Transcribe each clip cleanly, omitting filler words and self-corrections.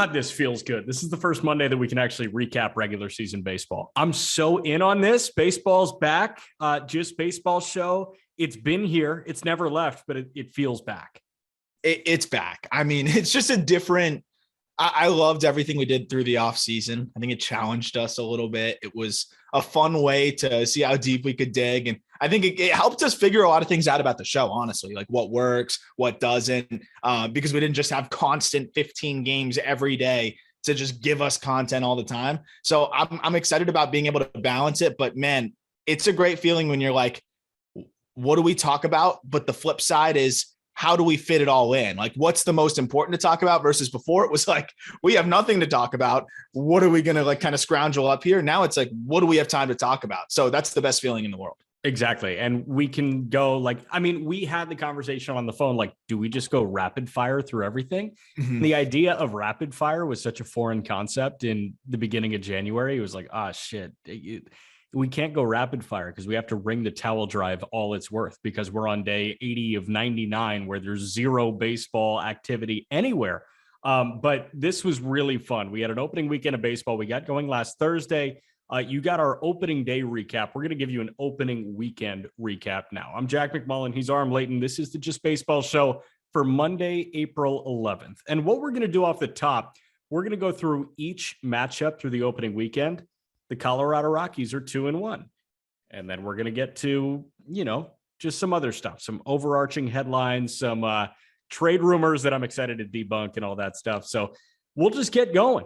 God, this feels good. This is the first Monday that we can actually recap regular season baseball. I'm so in on this. Baseball's back. Just Baseball Show. It's been here. It's never left, but it feels back. It's back. I mean, it's just a different. I loved everything we did through the off season. I think it challenged us a little bit. It was a fun way to see how deep we could dig. And I think it helped us figure a lot of things out about the show, honestly, like what works, what doesn't, because we didn't just have constant 15 games every day to just give us content all the time. So I'm excited about being able to balance it. But man, it's a great feeling when you're like, what do we talk about? But the flip side is, how do we fit it all in? Like, what's the most important to talk about versus before it was like, we have nothing to talk about. What are we going to like kind of scrounge up here? Now it's like, what do we have time to talk about? So that's the best feeling in the world. Exactly. And we can go like, I mean, we had the conversation on the phone, like, do we just go rapid fire through everything? Mm-hmm. The idea of rapid fire was such a foreign concept in the beginning of January. It was like, shit. We can't go rapid fire because we have to wring the towel drive all it's worth because we're on day 80 of 99 where there's zero baseball activity anywhere. But this was really fun. We had an opening weekend of baseball. We got going last Thursday. You got our opening day recap. We're going to give you an opening weekend recap now. I'm Jack McMullen. He's Aram Layton. This is the Just Baseball Show for Monday, April 11th. And what we're going to do off the top, we're going to go through each matchup through the opening weekend. The Colorado Rockies are 2-1. And then we're going to get to, just some other stuff, some overarching headlines, some trade rumors that I'm excited to debunk and all that stuff. So we'll just get going.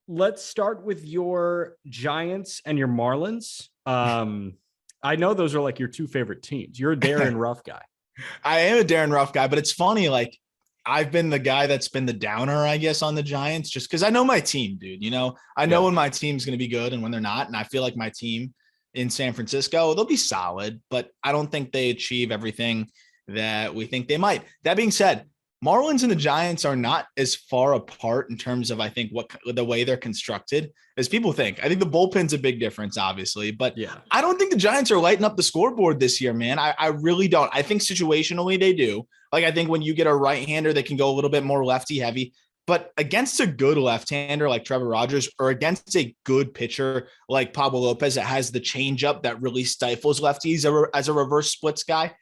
Let's start with your Giants and your Marlins. I know those are like your two favorite teams. You're a Darren Ruff guy. I am a Darren Ruff guy, but it's funny. Like, I've been the guy that's been the downer, I guess, on the Giants, just because I know my team, dude. I know when my team's going to be good and when they're not. And I feel like my team in San Francisco, they'll be solid, but I don't think they achieve everything that we think they might. That being said, Marlins and the Giants are not as far apart in terms of, I think, the way they're constructed as people think. I think the bullpen's a big difference, obviously, but yeah. I don't think the Giants are lighting up the scoreboard this year, man. I really don't. I think situationally they do. Like, I think when you get a right-hander, they can go a little bit more lefty heavy, but against a good left-hander like Trevor Rogers or against a good pitcher like Pablo Lopez that has the changeup that really stifles lefties as a reverse splits guy,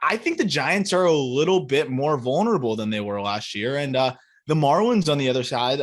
I think the Giants are a little bit more vulnerable than they were last year. And the Marlins on the other side,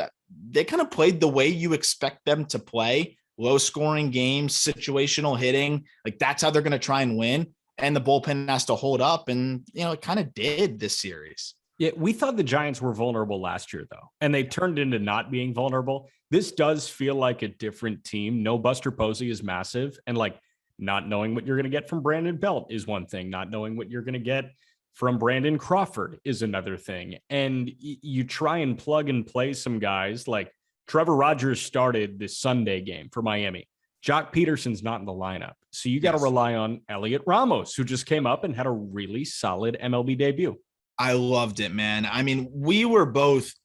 they kind of played the way you expect them to play, low scoring games, situational hitting. Like, that's how they're going to try and win. And the bullpen has to hold up. And, it kind of did this series. Yeah, we thought the Giants were vulnerable last year, though, and they've turned into not being vulnerable. This does feel like a different team. No Buster Posey is massive. And like, not knowing what you're going to get from Brandon Belt is one thing. Not knowing what you're going to get from Brandon Crawford is another thing. And you try and plug and play some guys like Trevor Rogers started this Sunday game for Miami. Jock Peterson's not in the lineup. So you got to rely on Elliot Ramos, who just came up and had a really solid MLB debut. I loved it, man. I mean,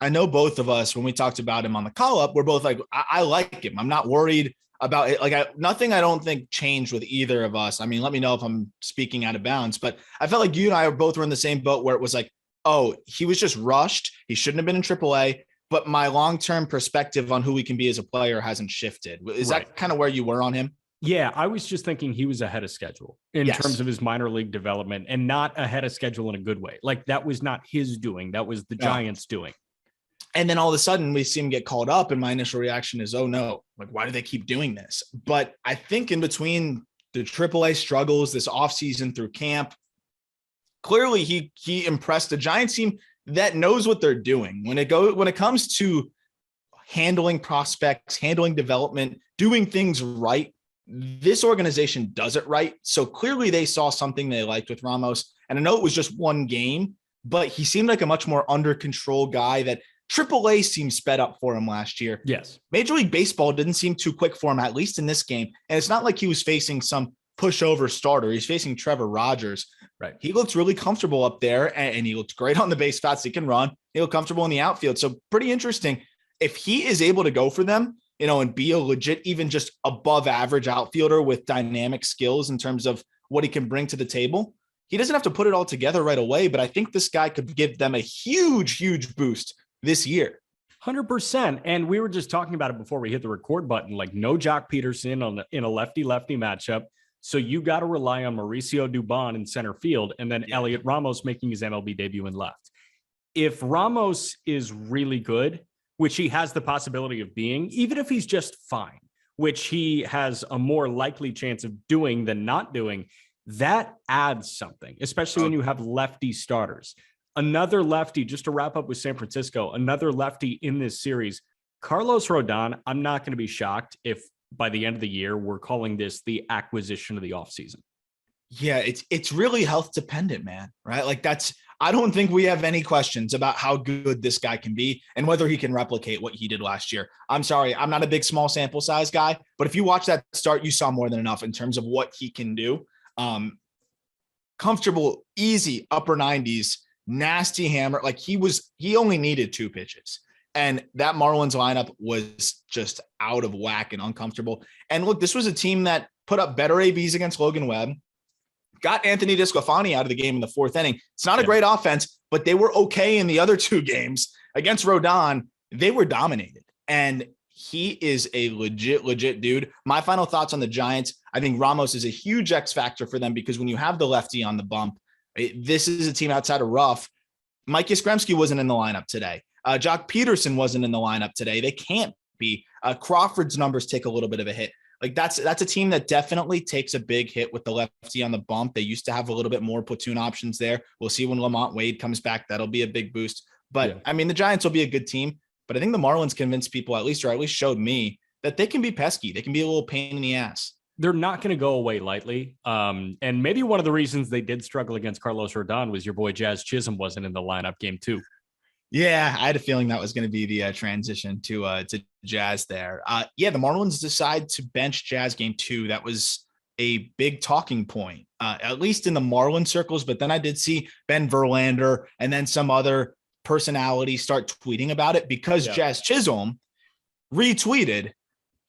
I know both of us, when we talked about him on the call up, we're both like, I like him. I'm not worried about it. Like, nothing I don't think changed with either of us. I mean, let me know if I'm speaking out of bounds, but I felt like you and I both were in the same boat where it was like, oh, he was just rushed. He shouldn't have been in AAA, but my long-term perspective on who he can be as a player hasn't shifted. Is that kind of where you were on him? Yeah, I was just thinking he was ahead of schedule in terms of his minor league development, and not ahead of schedule in a good way. Like, that was not his doing. That was the Giants doing. And then all of a sudden we see him get called up. And my initial reaction is, oh no, like, why do they keep doing this? But I think in between the AAA struggles, this offseason through camp, clearly he impressed the Giants team that knows what they're doing. When it comes to handling prospects, handling development, doing things right, this organization does it right. So clearly they saw something they liked with Ramos. And I know it was just one game, but he seemed like a much more under control guy that AAA seemed sped up for him last year. Yes. Major League Baseball didn't seem too quick for him, at least in this game. And it's not like he was facing some pushover starter. He's facing Trevor Rogers. Right. He looked really comfortable up there, and he looked great on the base paths. He can run. He looked comfortable in the outfield. So pretty interesting. If he is able to go for them, and be a legit, even just above average outfielder with dynamic skills in terms of what he can bring to the table, he doesn't have to put it all together right away. But I think this guy could give them a huge, huge boost this year. 100%. And we were just talking about it before we hit the record button, like no Jock Peterson in a lefty-lefty matchup. So you got to rely on Mauricio Dubon in center field and then Elliot Ramos making his MLB debut in left. If Ramos is really good, which he has the possibility of being, even if he's just fine, which he has a more likely chance of doing than not doing, that adds something, especially when you have lefty starters. Another lefty, just to wrap up with San Francisco, another lefty in this series, Carlos Rodon. I'm not going to be shocked if by the end of the year, we're calling this the acquisition of the offseason. Yeah, it's really health dependent, man, right? Like I don't think we have any questions about how good this guy can be and whether he can replicate what he did last year. I'm sorry, I'm not a big small sample size guy, but if you watch that start, you saw more than enough in terms of what he can do. Comfortable, easy upper 90s, nasty hammer. Like he only needed 2 pitches. And that Marlins lineup was just out of whack and uncomfortable. And look, this was a team that put up better ABs against Logan Webb, got Anthony DeSclafani out of the game in the 4th inning. It's not a great offense, but they were okay in the other 2 games against Rodon. They were dominated. And he is a legit dude. My final thoughts on the Giants. I think Ramos is a huge X factor for them because when you have the lefty on the bump, this is a team outside of Ruff. Mike Yastrzemski wasn't in the lineup today. Jock Peterson wasn't in the lineup today. They can't be. Crawford's numbers take a little bit of a hit. Like that's a team that definitely takes a big hit with the lefty on the bump. They used to have a little bit more platoon options there. We'll see when Lamont Wade comes back. That'll be a big boost. But I mean, the Giants will be a good team. But I think the Marlins convinced people, at least showed me, that they can be pesky. They can be a little pain in the ass. They're not going to go away lightly. And maybe one of the reasons they did struggle against Carlos Rodon was your boy Jazz Chisholm wasn't in the lineup game 2. Yeah, I had a feeling that was going to be the transition to Jazz there. The Marlins decide to bench Jazz game 2. That was a big talking point, at least in the Marlins circles. But then I did see Ben Verlander and then some other personalities start tweeting about it because Jazz Chisholm retweeted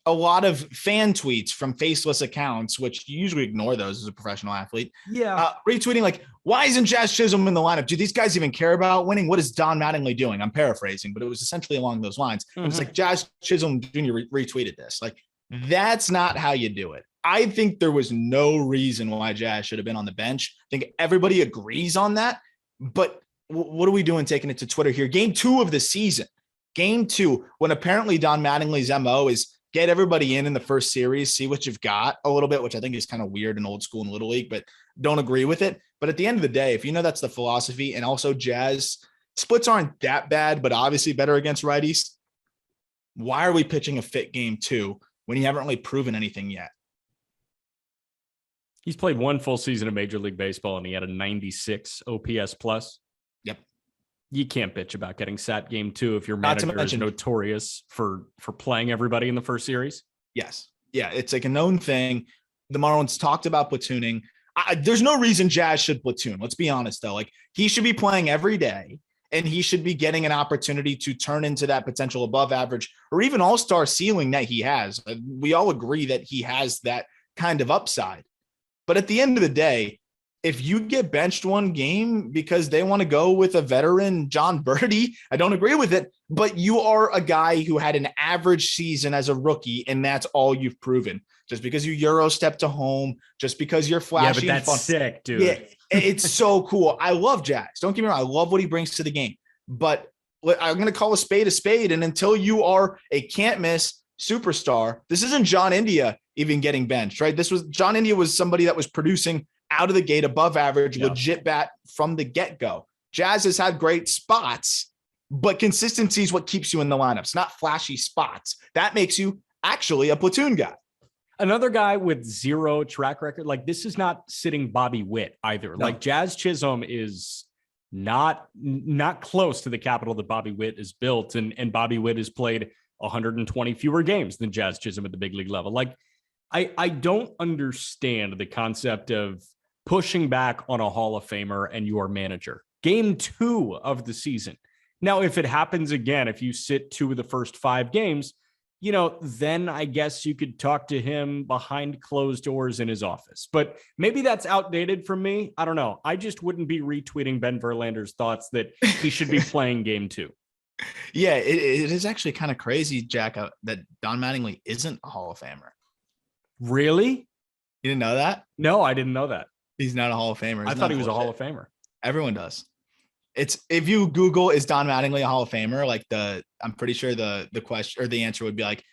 a lot of fan tweets from faceless accounts, which you usually ignore those as a professional athlete. Retweeting like, why isn't Jazz Chisholm in the lineup? Do these guys even care about winning? What is Don Mattingly doing? I'm paraphrasing, but it was essentially along those lines. It was like Jazz Chisholm Jr. retweeted this. Like, that's not how you do it. I think there was no reason why Jazz should have been on the bench. I think everybody agrees on that. But what are we doing taking it to Twitter here? Game 2 of the season. Game 2, when apparently Don Mattingly's MO is get everybody in the first series, see what you've got a little bit, which I think is kind of weird and old school in Little League, but don't agree with it. But at the end of the day, if you know that's the philosophy, and also Jazz splits aren't that bad, but obviously better against righties, why are we pitching a fit game 2 when you haven't really proven anything yet? He's played 1 full season of Major League Baseball, and he had a 96 OPS plus. Yep. You can't bitch about getting sat game 2 if your manager is notorious for playing everybody in the first series. Yes. Yeah, it's like a known thing. The Marlins talked about platooning. There's no reason Jazz should platoon. Let's be honest, though. Like, he should be playing every day, and he should be getting an opportunity to turn into that potential above average or even all-star ceiling that he has. We all agree that he has that kind of upside. But at the end of the day, if you get benched 1 game because they want to go with a veteran, John Birdie, I don't agree with it, but you are a guy who had an average season as a rookie, and that's all you've proven. Just because you Euro step to home, just because you're flashy. Yeah, but that's sick, dude. Yeah, it's so cool. I love Jazz. Don't get me wrong. I love what he brings to the game, but I'm going to call a spade. And until you are a can't miss superstar, this isn't John India even getting benched, right? John India was somebody that was producing out of the gate, above average, legit bat from the get-go. Jazz has had great spots, but consistency is what keeps you in the lineups, not flashy spots. That makes you actually a platoon guy. Another guy with 0 track record. Like, this is not sitting Bobby Witt either. No. Like, Jazz Chisholm is not close to the capital that Bobby Witt is built. And Bobby Witt has played 120 fewer games than Jazz Chisholm at the big league level. Like, I don't understand the concept of pushing back on a Hall of Famer and your manager. Game 2 of the season. Now, if it happens again, if you sit 2 of the first 5 games, then I guess you could talk to him behind closed doors in his office. But maybe that's outdated from me. I don't know. I just wouldn't be retweeting Ben Verlander's thoughts that he should be playing game 2. Yeah, it is actually kind of crazy, Jack, that Don Mattingly isn't a Hall of Famer. Really? You didn't know that? No, I didn't know that. He's not a Hall of Famer. I thought he was a Hall of Famer. Everyone does. It's if you Google is Don Mattingly a Hall of Famer, like I'm pretty sure the question or the answer would be like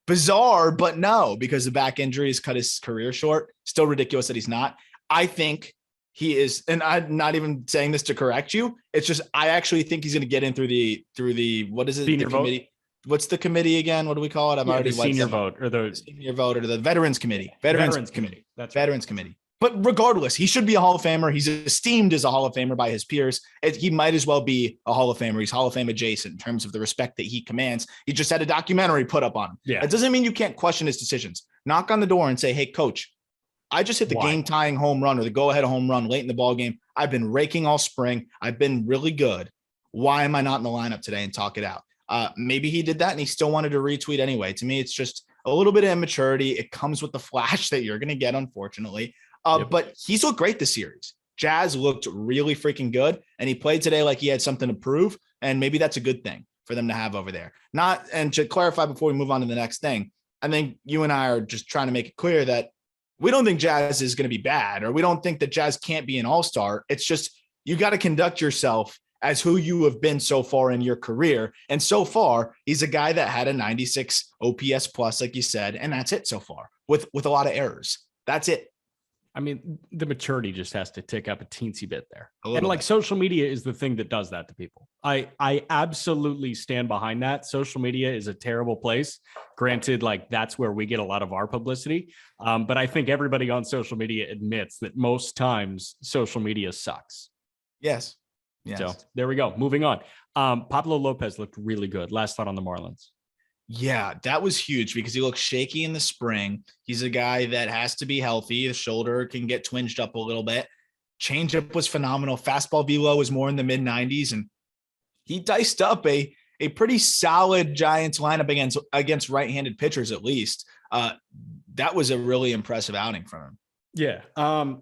bizarre, but no, because the back injuries cut his career short. Still ridiculous that he's not. I think he is, and I'm not even saying this to correct you. It's just I actually think he's going to get in through the what is it? Senior the committee. Vote? What's the committee again? What do we call it? The senior vote or the senior vote or the Veterans Committee. Veterans Committee. That's right. Veterans Committee. But regardless, he should be a Hall of Famer. He's esteemed as a Hall of Famer by his peers. He might as well be a Hall of Famer. He's Hall of Fame adjacent in terms of the respect that he commands. He just had a documentary put up on him. Yeah. It doesn't mean you can't question his decisions. Knock on the door and say, hey, coach, I just hit the game-tying home run or the go-ahead home run late in the ball game. I've been raking all spring. I've been really good. Why am I not in the lineup today and talk it out? Maybe he did that and he still wanted to retweet anyway. To me, it's just a little bit of immaturity. It comes with the flash that you're going to get, unfortunately. But he's looked great this series. Jazz looked really freaking good, and he played today like he had something to prove, and maybe that's a good thing for them to have over there. And to clarify before we move on to the next thing, I think you and I are just trying to make it clear that we don't think Jazz is going to be bad, or we don't think that Jazz can't be an all-star. It's just you got to conduct yourself as who you have been so far in your career. And so far, he's a guy that had a 96 OPS plus, like you said, and that's it so far with a lot of errors. That's it. I mean, the maturity just has to tick up a teensy bit there. And like social media is the thing that does that to people. I absolutely stand behind that. Social media is a terrible place. Granted, like that's where we get a lot of our publicity. But I think everybody on social media admits that most times social media sucks. Yes. So there we go. Moving on. Pablo Lopez looked really good. Last thought on the Marlins. Yeah, that was huge because he looked shaky in the spring. He's a guy that has to be healthy. The shoulder can get twinged up a little bit. Changeup was phenomenal. Fastball velo was more in the mid 90s, and he diced up a pretty solid Giants lineup against right-handed pitchers at least. That was a really impressive outing from him. Yeah.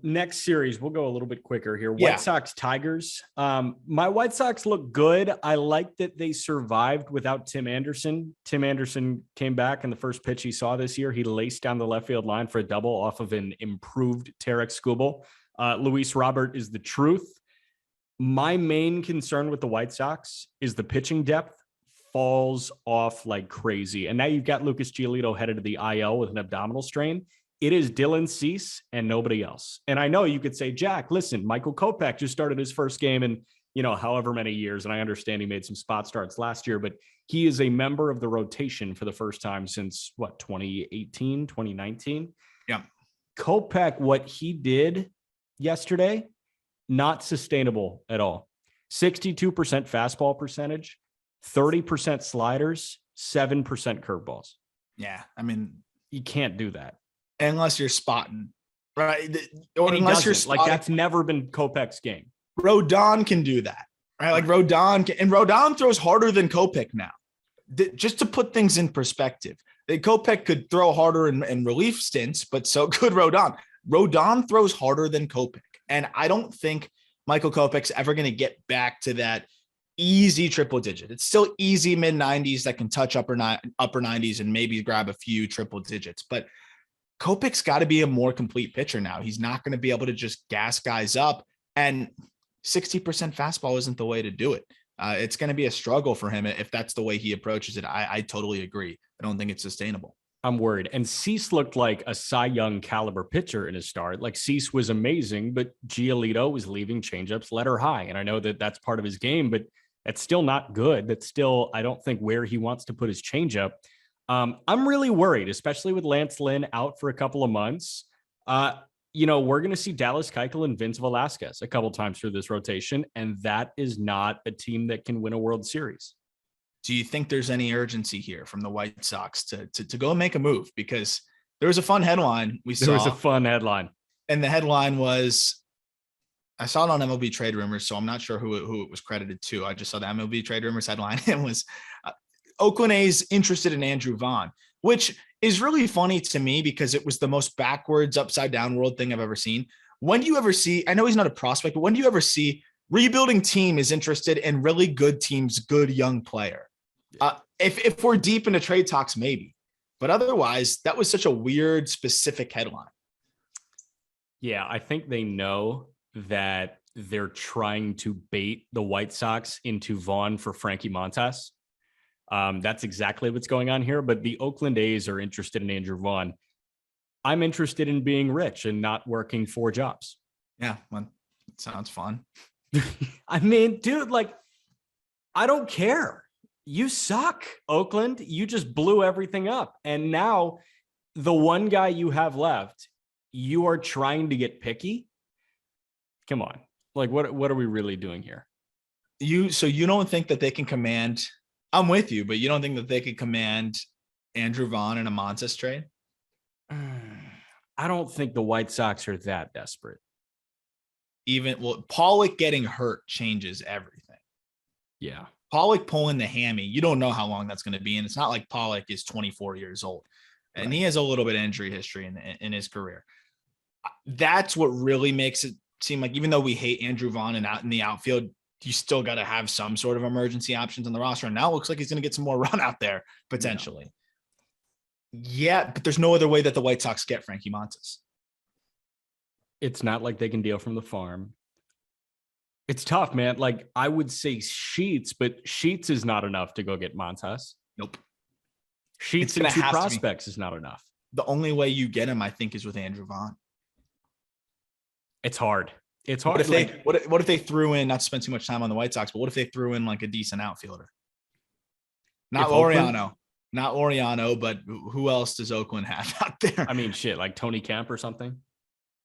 Next series, we'll go a little bit quicker here. White Sox Tigers. My White Sox look good. I like that they survived without Tim Anderson. Tim Anderson came back, and the first pitch he saw this year, he laced down the left field line for a double off of an improved Tarek Skubal. Luis Robert is the truth. My main concern with the White Sox is the pitching depth falls off like crazy. And now you've got Lucas Giolito headed to the IL with an abdominal strain. It is Dylan Cease and nobody else. And I know you could say, Jack, listen, Michael Kopeck just started his first game in, however many years. And I understand he made some spot starts last year, but he is a member of the rotation for the first time since 2018, 2019. Yeah. Kopeck, what he did yesterday, not sustainable at all. 62% fastball percentage, 30% sliders, 7% curveballs. Yeah. I mean, you can't do that. Unless you're spotting, right? Or unless you're spotting. Like that's never been Kopeck's game. Rodon can do that, right? Like Rodon throws harder than Kopeck now. Just to put things in perspective, Kopeck could throw harder in relief stints, but so could Rodon. Rodon throws harder than Kopeck, and I don't think Michael Kopeck's ever going to get back to that easy triple digit. It's still easy mid 90s that can touch upper 90s and maybe grab a few triple digits, but Kopeck's got to be a more complete pitcher now. He's not going to be able to just gas guys up, and 60% fastball isn't the way to do it. It's going to be a struggle for him if that's the way he approaches it. I totally agree. I don't think it's sustainable. I'm worried. And Cease looked like a Cy Young caliber pitcher in his start. Like Cease was amazing, but Giolito was leaving changeups letter high. And I know that that's part of his game, but it's still not good. That's still, I don't think, where he wants to put his changeup. I'm really worried, especially with Lance Lynn out for a couple of months. We're going to see Dallas Keuchel and Vince Velasquez a couple times through this rotation, and that is not a team that can win a World Series. Do you think there's any urgency here from the White Sox to go and make a move? Because there was a fun headline we saw. There was a fun headline. And the headline was, I saw it on MLB Trade Rumors, so I'm not sure who it was credited to. I just saw the MLB Trade Rumors headline. It was Oakland A's interested in Andrew Vaughn, which is really funny to me because it was the most backwards, upside down world thing I've ever seen. When do you ever see, I know he's not a prospect, but when do you ever see rebuilding team is interested in really good teams, good young player. If we're deep into trade talks, maybe. But otherwise, that was such a weird, specific headline. Yeah, I think they know that they're trying to bait the White Sox into Vaughn for Frankie Montas. That's exactly what's going on here. But the Oakland A's are interested in Andrew Vaughn. I'm interested in being rich and not working 4 jobs. Yeah, well, it sounds fun. I mean, dude, like, I don't care. You suck, Oakland. You just blew everything up. And now the one guy you have left, you are trying to get picky. Come on. Like, what are we really doing here? So you don't think that they can command, I'm with you, but you don't think that they could command Andrew Vaughn in a Montas trade? I don't think the White Sox are that desperate. Pollock getting hurt changes everything. Yeah. Pollock pulling the hammy, you don't know how long that's going to be. And it's not like Pollock is 24 years old. And right. He has a little bit of injury history in his career. That's what really makes it seem like, even though we hate Andrew Vaughn and out in the outfield, you still got to have some sort of emergency options on the roster. And now it looks like he's going to get some more run out there potentially. Yeah, but there's no other way that the White Sox get Frankie Montas. It's not like they can deal from the farm. It's tough, man. Like, I would say Sheets, but Sheets is not enough to go get Montas. Nope. Sheets and 2 prospects is not enough. The only way you get him, I think, is with Andrew Vaughn. It's hard. It's hard. What if they threw in, not to spend too much time on the White Sox, but what if they threw in like a decent outfielder? Not Laureano, but who else does Oakland have out there? I mean, shit, like Tony Kemp or something.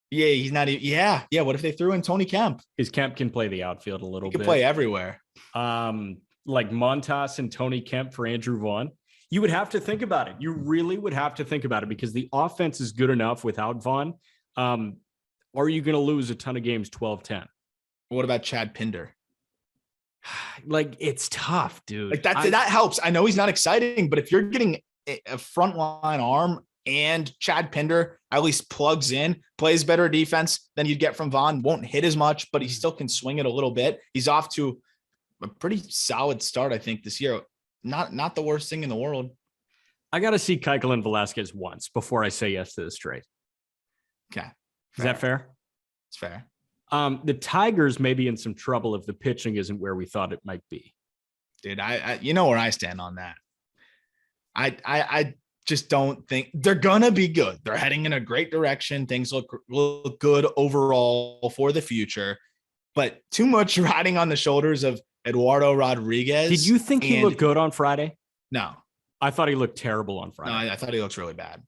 Yeah, he's not even. Yeah. What if they threw in Tony Kemp? His Kemp can play the outfield a little bit. He can play everywhere. Like Montas and Tony Kemp for Andrew Vaughn. You would have to think about it. You really would have to think about it because the offense is good enough without Vaughn. Or are you going to lose a ton of games 12-10? What about Chad Pinder? Like, it's tough, dude. Like that helps. I know he's not exciting, but if you're getting a frontline arm and Chad Pinder at least plugs in, plays better defense than you'd get from Vaughn, won't hit as much, but he still can swing it a little bit. He's off to a pretty solid start, I think, this year. Not the worst thing in the world. I got to see Keuchel and Velasquez once before I say yes to this trade. Okay. Is that fair? It's fair. The Tigers may be in some trouble if the pitching isn't where we thought it might be. Dude, I you know where I stand on that. I just don't think they're gonna be good. They're heading in a great direction. Things look good overall for the future, but too much riding on the shoulders of Eduardo Rodriguez. Did you think he looked good on Friday? No, I thought he looked terrible on Friday. No, I thought he looks really bad.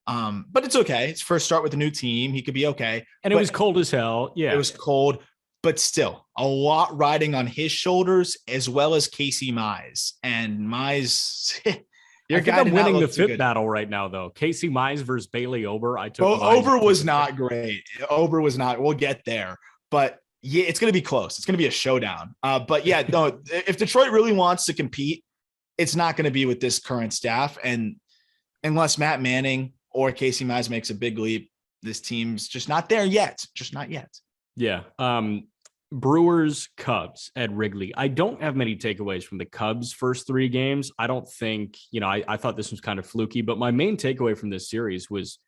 But it's okay. It's first start with a new team. He could be okay. And it was cold as hell. Yeah, it was cold, but still a lot riding on his shoulders as well as Casey Mize. And Mize, I think I'm winning the FIP battle right now, though. Casey Mize versus Bailey Ober. I took Ober was not great. Ober was not. We'll get there, but yeah, it's going to be close. It's going to be a showdown. But yeah, no. If Detroit really wants to compete, it's not going to be with this current staff, and unless Matt Manning or Casey Mize makes a big leap, this team's just not there yet. Just not yet. Yeah. Brewers, Cubs at Wrigley. I don't have many takeaways from the Cubs' first 3 games. I don't think, I thought this was kind of fluky, but my main takeaway from this series was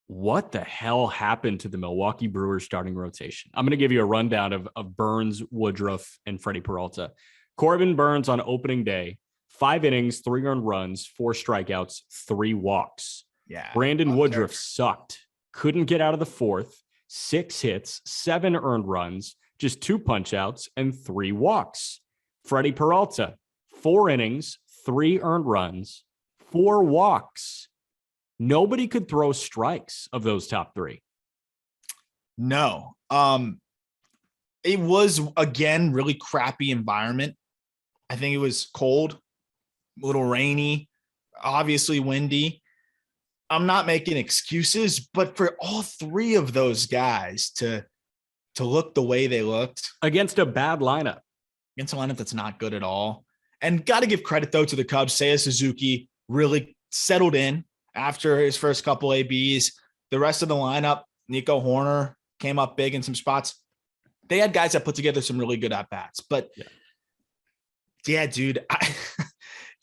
what the hell happened to the Milwaukee Brewers starting rotation? I'm going to give you a rundown of Burns, Woodruff, and Freddie Peralta. Corbin Burns on opening day, 5 innings, 3 earned runs, 4 strikeouts, 3 walks. Yeah. Brandon Woodruff sucked. Couldn't get out of the 4th. 6 hits, 7 earned runs, just 2 punch-outs, and 3 walks. Freddie Peralta, 4 innings, 3 earned runs, 4 walks. Nobody could throw strikes of those top 3. No. It was, again, really crappy environment. I think it was cold, a little rainy, obviously windy. I'm not making excuses, but for all 3 of those guys to look the way they looked against a bad lineup, against a lineup that's not good at all. And got to give credit though to the Cubs. Seiya Suzuki really settled in after his first couple ABs. The rest of the lineup, Nico Horner came up big in some spots. they had guys that put together some really good at-bats. But yeah, dude,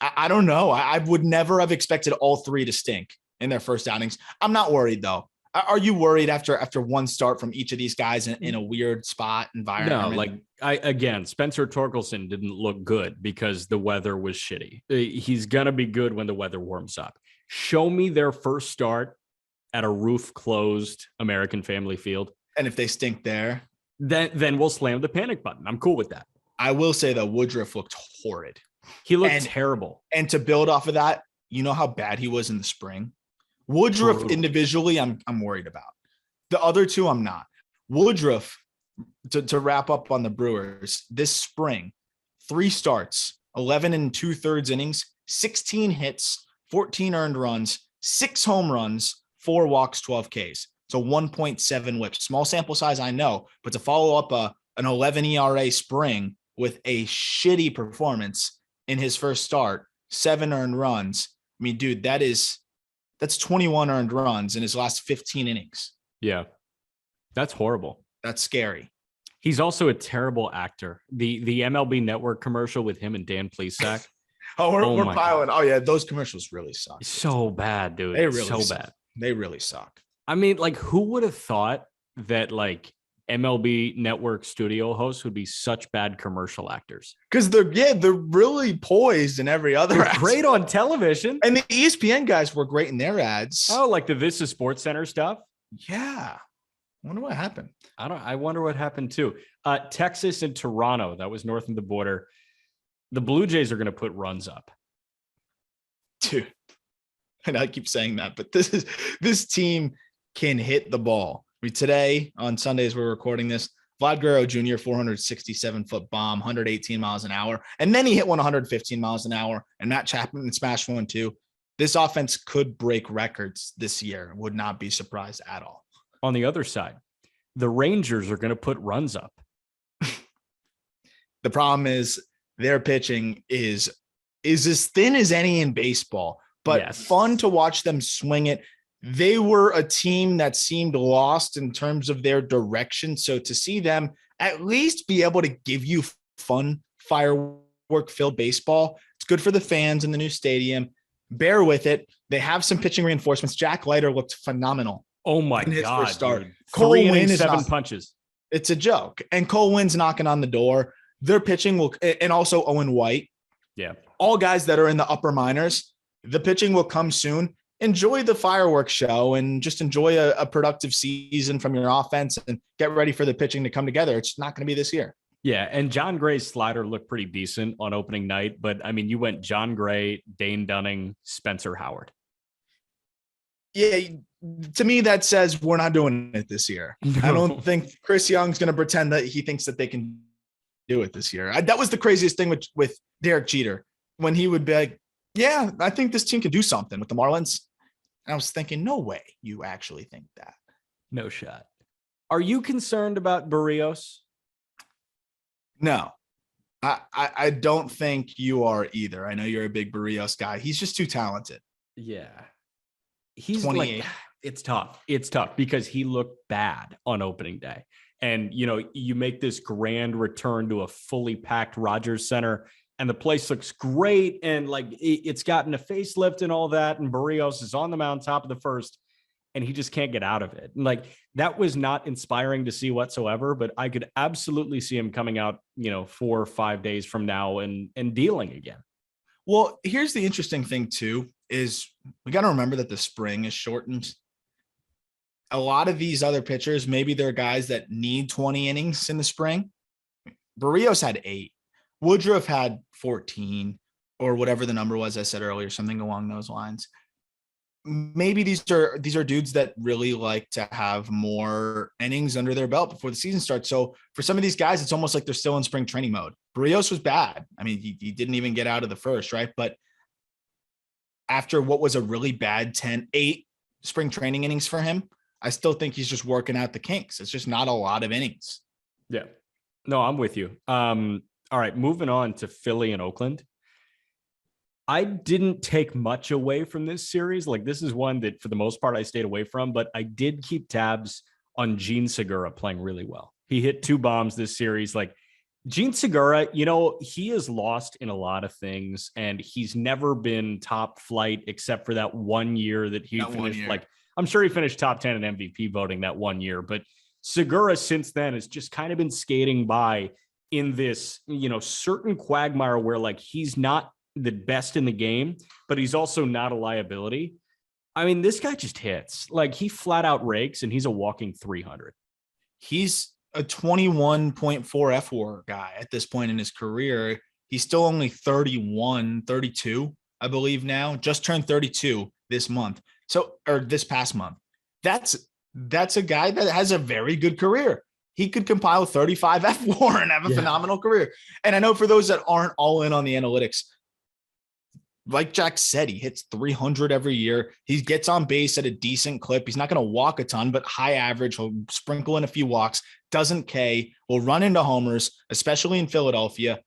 I don't know. I would never have expected all three to stink in their first outings. I'm not worried, though. Are you worried after one start from each of these guys in a weird spot environment? No, like Spencer Torkelson didn't look good because the weather was shitty. He's gonna be good when the weather warms up. Show me their first start at a roof-closed American Family Field, and if they stink there, then we'll slam the panic button. I'm cool with that. I will say that Woodruff looked horrid. He looked terrible. And to build off of that, you know how bad he was in the spring. Woodruff individually, I'm worried about. The other two, I'm not. Woodruff, to wrap up on the Brewers, this spring, 3 starts, 11 and 2/3 innings, 16 hits, 14 earned runs, 6 home runs, 4 walks, 12 Ks. So 1.7 whip. Small sample size, I know, but to follow up an 11 ERA spring with a shitty performance in his first start, 7 earned runs. I mean, dude, that's 21 earned runs in his last 15 innings. Yeah. That's horrible. That's scary. He's also a terrible actor. The MLB Network commercial with him and Dan Plesac. We're piling. God. Oh yeah, those commercials really suck. So bad, dude. They really suck. Bad. They really suck. I mean, like, who would have thought that like MLB Network studio hosts would be such bad commercial actors? Because they're really poised in every other. They're great on television, and the ESPN guys were great in their ads. Oh, like the This Is Sports Center stuff. Yeah, I wonder what happened. I wonder what happened too. Texas and Toronto. That was north of the border. The Blue Jays are going to put runs up, dude. And I keep saying that, but this team can hit the ball. Today on Sundays, we're recording this. Vlad Guerrero Jr., 467-foot bomb, 118 miles an hour. And then he hit one 115 miles an hour. And Matt Chapman smashed one too. This offense could break records this year. Would not be surprised at all. On the other side, the Rangers are going to put runs up. The problem is their pitching is as thin as any in baseball, but fun to watch them swing it. They were a team that seemed lost in terms of their direction. So to see them at least be able to give you fun, firework-filled baseball, it's good for the fans in the new stadium. Bear with it. They have some pitching reinforcements. Jack Leiter looked phenomenal. Oh my God. First start. Dude. Cole Winn is 7 punches. It's a joke. And Cole Wynn's knocking on the door. Their pitching will, and also Owen White. Yeah. All guys that are in the upper minors. The pitching will come soon. Enjoy the fireworks show and just enjoy a productive season from your offense and get ready for the pitching to come together. It's not going to be this year. Yeah. And John Gray's slider looked pretty decent on opening night, but I mean, you went John Gray, Dane Dunning, Spencer Howard. Yeah. To me, that says we're not doing it this year. No. I don't think Chris Young's going to pretend that he thinks that they can do it this year. That was the craziest thing with Derek Jeter when he would be like, yeah, I think this team can do something with the Marlins. And I was thinking, no way you actually think that. No shot. Are you concerned about Barrios? No, I don't think you are either. I know you're a big Barrios guy. He's just too talented. Yeah. He's 28. Like, it's tough because he looked bad on opening day. And, you know, you make this grand return to a fully packed Rogers Center and the place looks great. And like, it's gotten a facelift and all that. And Barrios is on the mound top of the first and he just can't get out of it. And like, that was not inspiring to see whatsoever, but I could absolutely see him coming out, you know, 4 or 5 days from now and dealing again. Well, here's the interesting thing too, is we got to remember that the spring is shortened. A lot of these other pitchers, maybe they're guys that need 20 innings in the spring. Barrios had 8. Woodruff had 14 or whatever the number was I said earlier, something along those lines. Maybe these are dudes that really like to have more innings under their belt before the season starts. So for some of these guys, it's almost like they're still in spring training mode. Barrios was bad. I mean, he didn't even get out of the first, right? But after what was a really bad 8 spring training innings for him, I still think he's just working out the kinks. It's just not a lot of innings. Yeah. No, I'm with you. All right, moving on to Philly and Oakland. I didn't take much away from this series. Like, this is one that for the most part I stayed away from, but I did keep tabs on Gene Segura playing really well. He hit 2 bombs this series. Like Gene Segura, you know, he is lost in a lot of things, and he's never been top flight except for that one year that he finished. Like, I'm sure he finished top 10 in MVP voting that one year, but Segura since then has just kind of been skating by in this, you know, certain quagmire where like he's not the best in the game, but he's also not a liability. I mean, this guy just hits. Like, he flat out rakes, and he's a walking 300. He's a 21.4 F4 guy at this point in his career. He's still only 31, 32, I believe now. Just turned 32 this month. Or this past month. That's a guy that has a very good career. He could compile 35 F4 and have a phenomenal career. And I know for those that aren't all in on the analytics, like Jack said, he hits 300 every year. He gets on base at a decent clip. He's not going to walk a ton, but high average. He'll sprinkle in a few walks, doesn't K, will run into homers, especially in Philadelphia.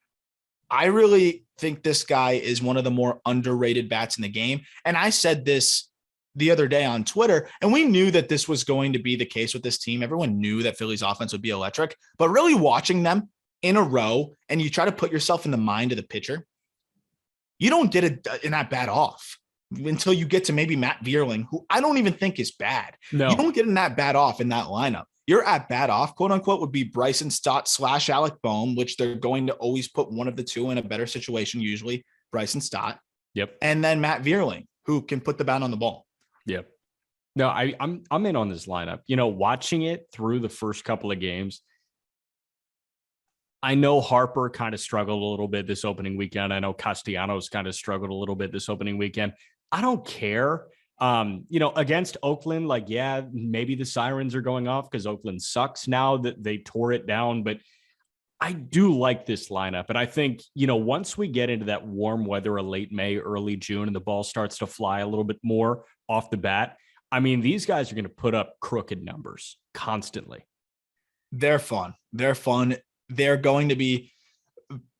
I really think this guy is one of the more underrated bats in the game. And I said this the other day on Twitter, and we knew that this was going to be the case with this team. Everyone knew that Philly's offense would be electric, but really watching them in a row, and you try to put yourself in the mind of the pitcher, you don't get an at-bat off until you get to maybe Matt Vierling, who I don't even think is bad. No. You don't get an at-bat off in that lineup. Your at-bat off, quote unquote, would be Bryson Stott / Alec Bohm, which they're going to always put one of the two in a better situation, usually Bryson Stott. Yep. And then Matt Vierling, who can put the bat on the ball. Yep. No, I'm in on this lineup. You know, watching it through the first couple of games, I know Harper kind of struggled a little bit this opening weekend. I know Castellanos kind of struggled a little bit this opening weekend. I don't care. You know, against Oakland, like, yeah, maybe the sirens are going off because Oakland sucks now that they tore it down. But I do like this lineup. And I think, you know, once we get into that warm weather of late May, early June, and the ball starts to fly a little bit more off the bat, I mean, these guys are going to put up crooked numbers constantly. They're fun. They're going to be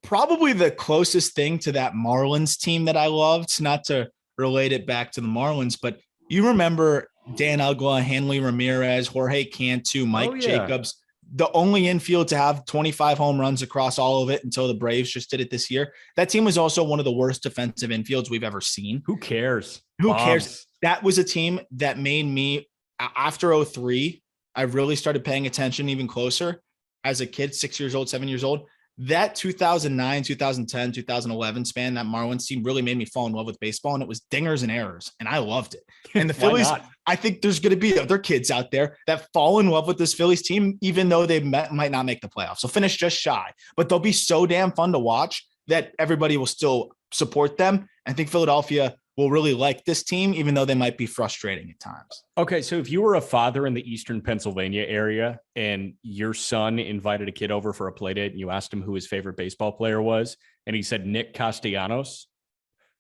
probably the closest thing to that Marlins team that I loved, not to relate it back to the Marlins, but you remember Dan Uggla, Hanley Ramirez, Jorge Cantu, Mike Jacobs, the only infield to have 25 home runs across all of it until the Braves just did it this year. That team was also one of the worst defensive infields we've ever seen. Who cares? Who cares? That was a team that made me, after 03, I really started paying attention even closer. As a kid, 6 years old, 7 years old, that 2009, 2010, 2011 span, that Marlins team really made me fall in love with baseball, and it was dingers and errors, and I loved it. And the Phillies, I think there's going to be other kids out there that fall in love with this Phillies team, even though they might not make the playoffs. So finish just shy, but they'll be so damn fun to watch that everybody will still support them. I think Philadelphia will really like this team, even though they might be frustrating at times. Okay, so if you were a father in the Eastern Pennsylvania area and your son invited a kid over for a play date and you asked him who his favorite baseball player was, and he said Nick Castellanos,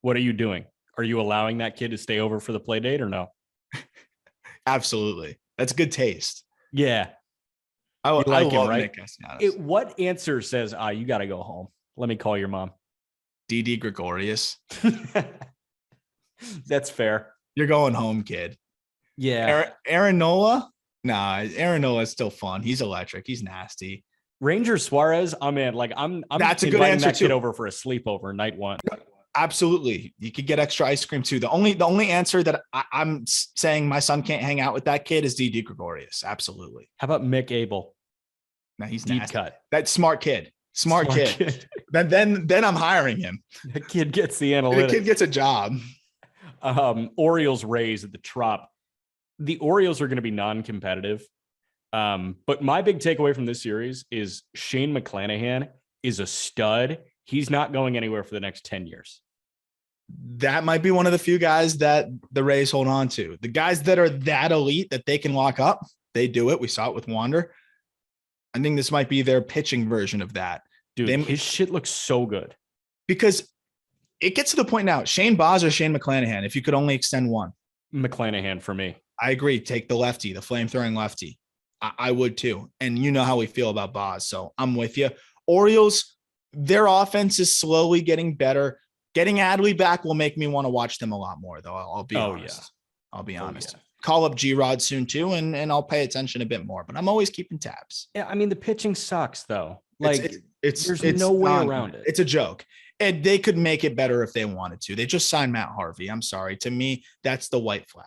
what are you doing? Are you allowing that kid to stay over for the play date or no? Absolutely. That's good taste. Yeah. I like him, right? Nick Castellanos. What answer says, you got to go home? Let me call your mom. Didi Gregorius. That's fair. You're going home, kid. Yeah. Aaron Nola? Nah, Aaron Nola is still fun. He's electric. He's nasty. Ranger Suarez, I'm in. Like, I'm that's a good answer that too. Kid over for a sleepover night one. Absolutely. You could get extra ice cream too. The only answer that I'm saying my son can't hang out with that kid is Didi Gregorius. Absolutely. How about Mick Abel? No, he's deep nasty. cut. That's smart kid. Smart kid. Then I'm hiring him. The kid gets the analytics. The kid gets a job. Orioles Rays at the Trop. The Orioles are going to be non-competitive. But my big takeaway from this series is Shane McClanahan is a stud. He's not going anywhere for the next 10 years. That might be one of the few guys that the Rays hold on to. The guys that are that elite that they can lock up, they do it. We saw it with Wander. I think this might be their pitching version of that. Dude, his shit looks so good. Because it gets to the point now, Shane Baz or Shane McClanahan, if you could only extend one. McClanahan for me. I agree. Take the lefty, the flame-throwing lefty. I would too. And you know how we feel about Baz, so I'm with you. Orioles, their offense is slowly getting better. Getting Adley back will make me want to watch them a lot more, though. I'll be honest. Yeah. I'll be honest. Yeah. call up G-Rod soon too, and I'll pay attention a bit more. But I'm always keeping tabs. Yeah, I mean the pitching sucks though. Like there's it's no way around it. It's a joke. And they could make it better if they wanted to. They just signed Matt Harvey. I'm sorry. To me, that's the white flag.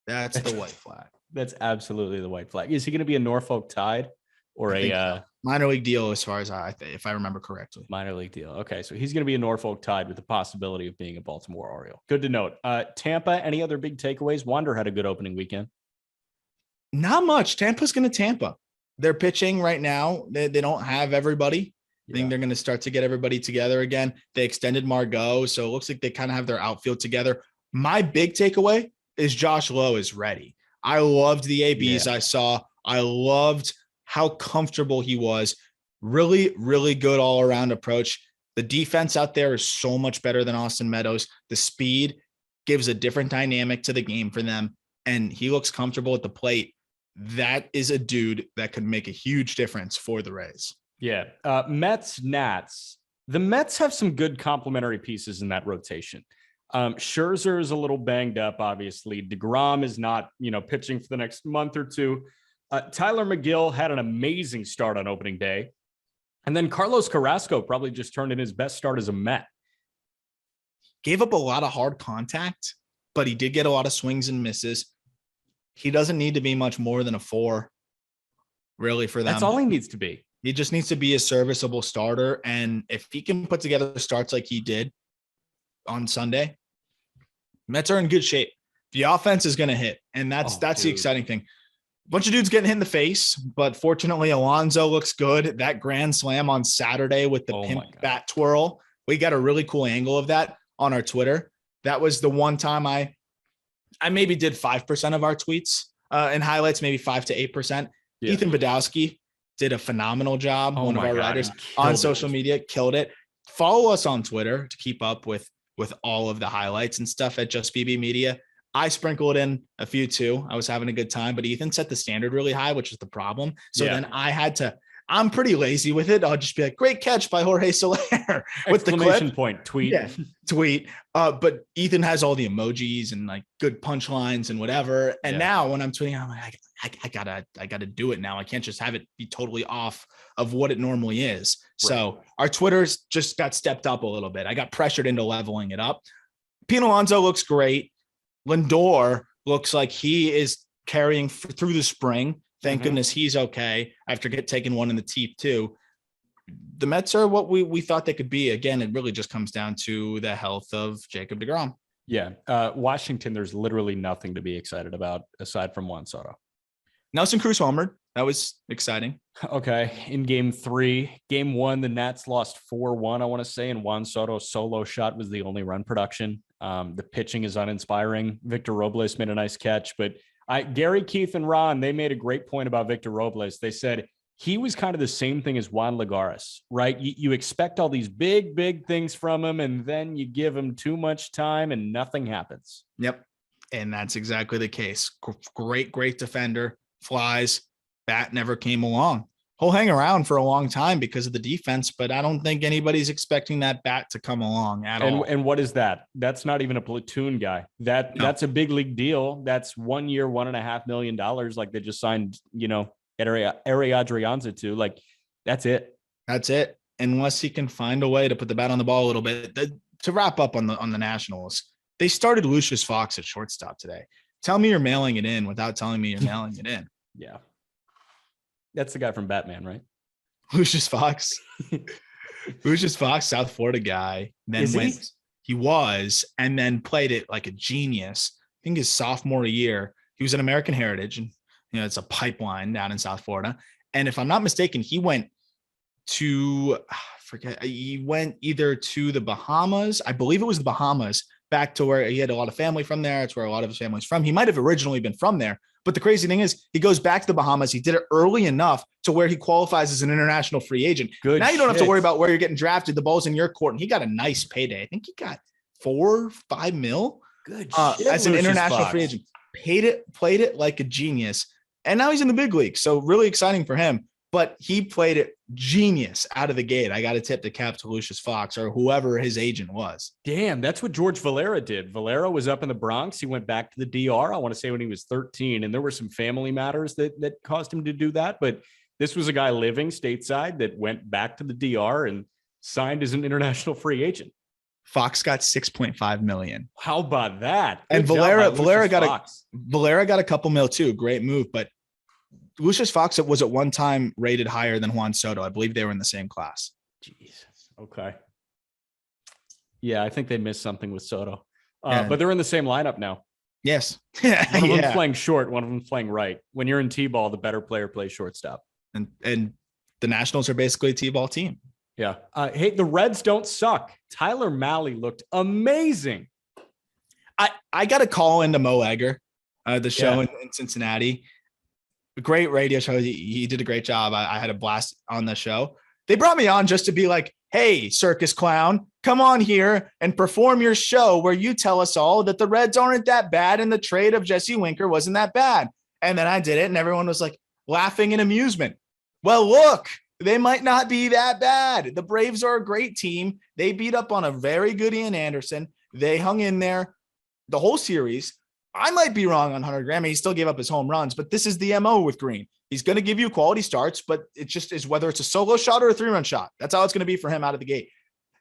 That's the white flag. That's absolutely the white flag. Is he going to be a Norfolk Tide or a minor league deal? As far as if I remember correctly, minor league deal. Okay, so he's going to be a Norfolk Tide with the possibility of being a Baltimore Oriole. Good to note. Tampa. Any other big takeaways? Wander had a good opening weekend. Not much. Tampa's going to Tampa. They're pitching right now. They don't have everybody. I think they're going to start to get everybody together again. They extended Margot, so it looks like they kind of have their outfield together. My big takeaway is Josh Lowe is ready. I loved the ABs I saw. I loved how comfortable he was. Really, really good all-around approach. The defense out there is so much better than Austin Meadows. The speed gives a different dynamic to the game for them, and he looks comfortable at the plate. That is a dude that could make a huge difference for the Rays. Yeah. Mets, Nats. The Mets have some good complementary pieces in that rotation. Scherzer is a little banged up, obviously. DeGrom is not, pitching for the next month or two. Tyler McGill had an amazing start on opening day. And then Carlos Carrasco probably just turned in his best start as a Met. Gave up a lot of hard contact, but he did get a lot of swings and misses. He doesn't need to be much more than a 4, really, for them. That's all he needs to be. He just needs to be a serviceable starter. And if he can put together starts like he did on Sunday, Mets are in good shape. The offense is going to hit. And that's the exciting thing. A bunch of dudes getting hit in the face, but fortunately Alonso looks good. That grand slam on Saturday with the pimp bat twirl. We got a really cool angle of that on our Twitter. That was the one time I maybe did 5% of our tweets and highlights, maybe 5 to 8%. Yeah. Ethan Badowski did a phenomenal job. One of our writers on social media killed it. Follow us on Twitter to keep up with all of the highlights and stuff at Just BB Media. I sprinkled in a few too. I was having a good time, but Ethan set the standard really high, which is the problem. So then I had to, I'm pretty lazy with it. I'll just be like, great catch by Jorge Soler with the clip. Point tweet. Yeah, tweet. But Ethan has all the emojis and like good punchlines and whatever. And now when I'm tweeting, I'm like, I gotta do it now. I can't just have it be totally off of what it normally is. Right. So our Twitters just got stepped up a little bit. I got pressured into leveling it up. Pete Alonso looks great. Lindor looks like he is carrying through the spring. Thank goodness he's okay after taking one in the teeth too. The Mets are what we thought they could be. Again, it really just comes down to the health of Jacob deGrom. Yeah. Washington, there's literally nothing to be excited about aside from Juan Soto. Nelson Cruz homered. That was exciting. Okay. In game 3, game 1, the Nats lost 4-1, I want to say, and Juan Soto's solo shot was the only run production. The pitching is uninspiring. Victor Robles made a nice catch, but Gary, Keith, and Ron, they made a great point about Victor Robles. They said he was kind of the same thing as Juan Lagares, right? You expect all these big things from him, and then you give him too much time and nothing happens. Yep. And that's exactly the case. Great defender, flies, bat never came along. He'll hang around for a long time because of the defense, but I don't think anybody's expecting that bat to come along at all. And what is that? That's not even a platoon guy. That's a big league deal. That's 1 year, $1.5 million. Like they just signed, Ari Adrianza to. Like that's it. That's it. Unless he can find a way to put the bat on the ball a little bit. To wrap up on the Nationals, they started Lucius Fox at shortstop today. Tell me you're mailing it in without telling me you're mailing it in. Yeah. That's the guy from Batman, right? Lucius Fox. Lucius Fox, South Florida guy. Then he was, and then played it like a genius. I think his sophomore year, he was an American Heritage, and it's a pipeline down in South Florida. And if I'm not mistaken, he went to he went either to the Bahamas. I believe it was the Bahamas, back to where he had a lot of family from there. It's where a lot of his family's from. He might have originally been from there. But the crazy thing is he goes back to the Bahamas. He did it early enough to where he qualifies as an international free agent. Good. Now you don't have to worry about where you're getting drafted. The ball's in your court. And he got a nice payday. I think he got $4-5 million. Good. As an international free agent. Played it like a genius. And now he's in the big league. So really exciting for him. but he played it genius out of the gate. I got to tip the cap to Lucius Fox or whoever his agent was. Damn, that's what George Valera did. Valera was up in the Bronx. He went back to the DR, I want to say when he was 13, and there were some family matters that caused him to do that. But this was a guy living stateside that went back to the DR and signed as an international free agent. Fox got $6.5 million. How about that? Good and Valera got a couple mil too. Great move, but Lucius Fox was at one time rated higher than Juan Soto. I believe they were in the same class. Jesus. Okay. Yeah, I think they missed something with Soto. But they're in the same lineup now. Yes. One of them's playing short, one of them's playing right. When you're in T-ball, the better player plays shortstop. And the Nationals are basically a T-ball team. Yeah. Hey, the Reds don't suck. Tyler Mahle looked amazing. I got a call into Mo Egger, the show in Cincinnati. Great radio show. He did a great job. I had a blast on the show. They brought me on just to be like, hey, circus clown, come on here and perform your show where you tell us all that the Reds aren't that bad and the trade of Jesse Winker wasn't that bad. And then I did it and everyone was like laughing in amusement. Well, look, they might not be that bad. The Braves are a great team. They beat up on a very good Ian Anderson. They hung in there the whole series. I might be wrong on Hunter Graham. He still gave up his home runs, but this is the MO with Green. He's going to give you quality starts, but it just is whether it's a solo shot or a 3-run shot. That's how it's going to be for him out of the gate.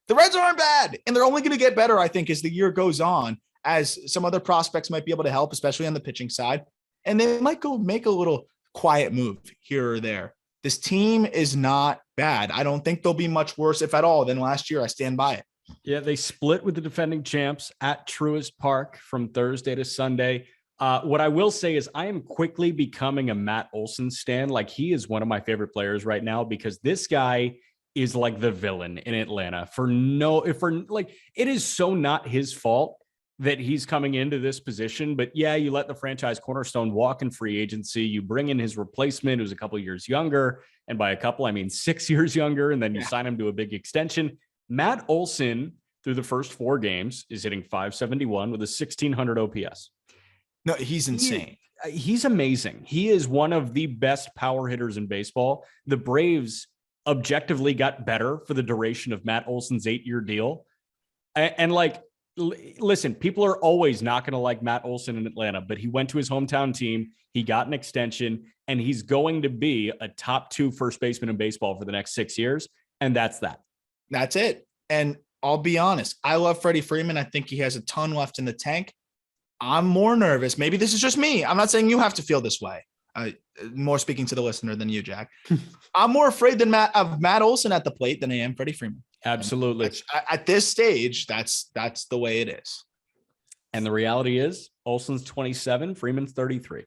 The Reds aren't bad, and they're only going to get better, I think, as the year goes on, as some other prospects might be able to help, especially on the pitching side. And they might go make a little quiet move here or there. This team is not bad. I don't think they'll be much worse, if at all, than last year. I stand by it. Yeah, they split with the defending champs at Truist Park from Thursday to Sunday. What I will say is I am quickly becoming a Matt Olson stan. Like, he is one of my favorite players right now because this guy is like the villain in Atlanta it is so not his fault that he's coming into this position. But yeah, you let the franchise cornerstone walk in free agency. You bring in his replacement, who's a couple years younger. And by a couple, I mean 6 years younger. And then you sign him to a big extension. Matt Olson, through the first 4 games, is hitting .571 with a 1,600 OPS. No, he's insane. He's amazing. He is one of the best power hitters in baseball. The Braves objectively got better for the duration of Matt Olson's 8-year deal. And listen, people are always not going to like Matt Olson in Atlanta, but he went to his hometown team. He got an extension, and he's going to be a top 2 first baseman in baseball for the next 6 years. And that's that. That's it. And I'll be honest. I love Freddie Freeman. I think he has a ton left in the tank. I'm more nervous. Maybe this is just me. I'm not saying you have to feel this way. More speaking to the listener than you, Jack. I'm more afraid of Matt Olson at the plate than I am Freddie Freeman. Absolutely. At this stage, that's the way it is. And the reality is Olson's 27, Freeman's 33.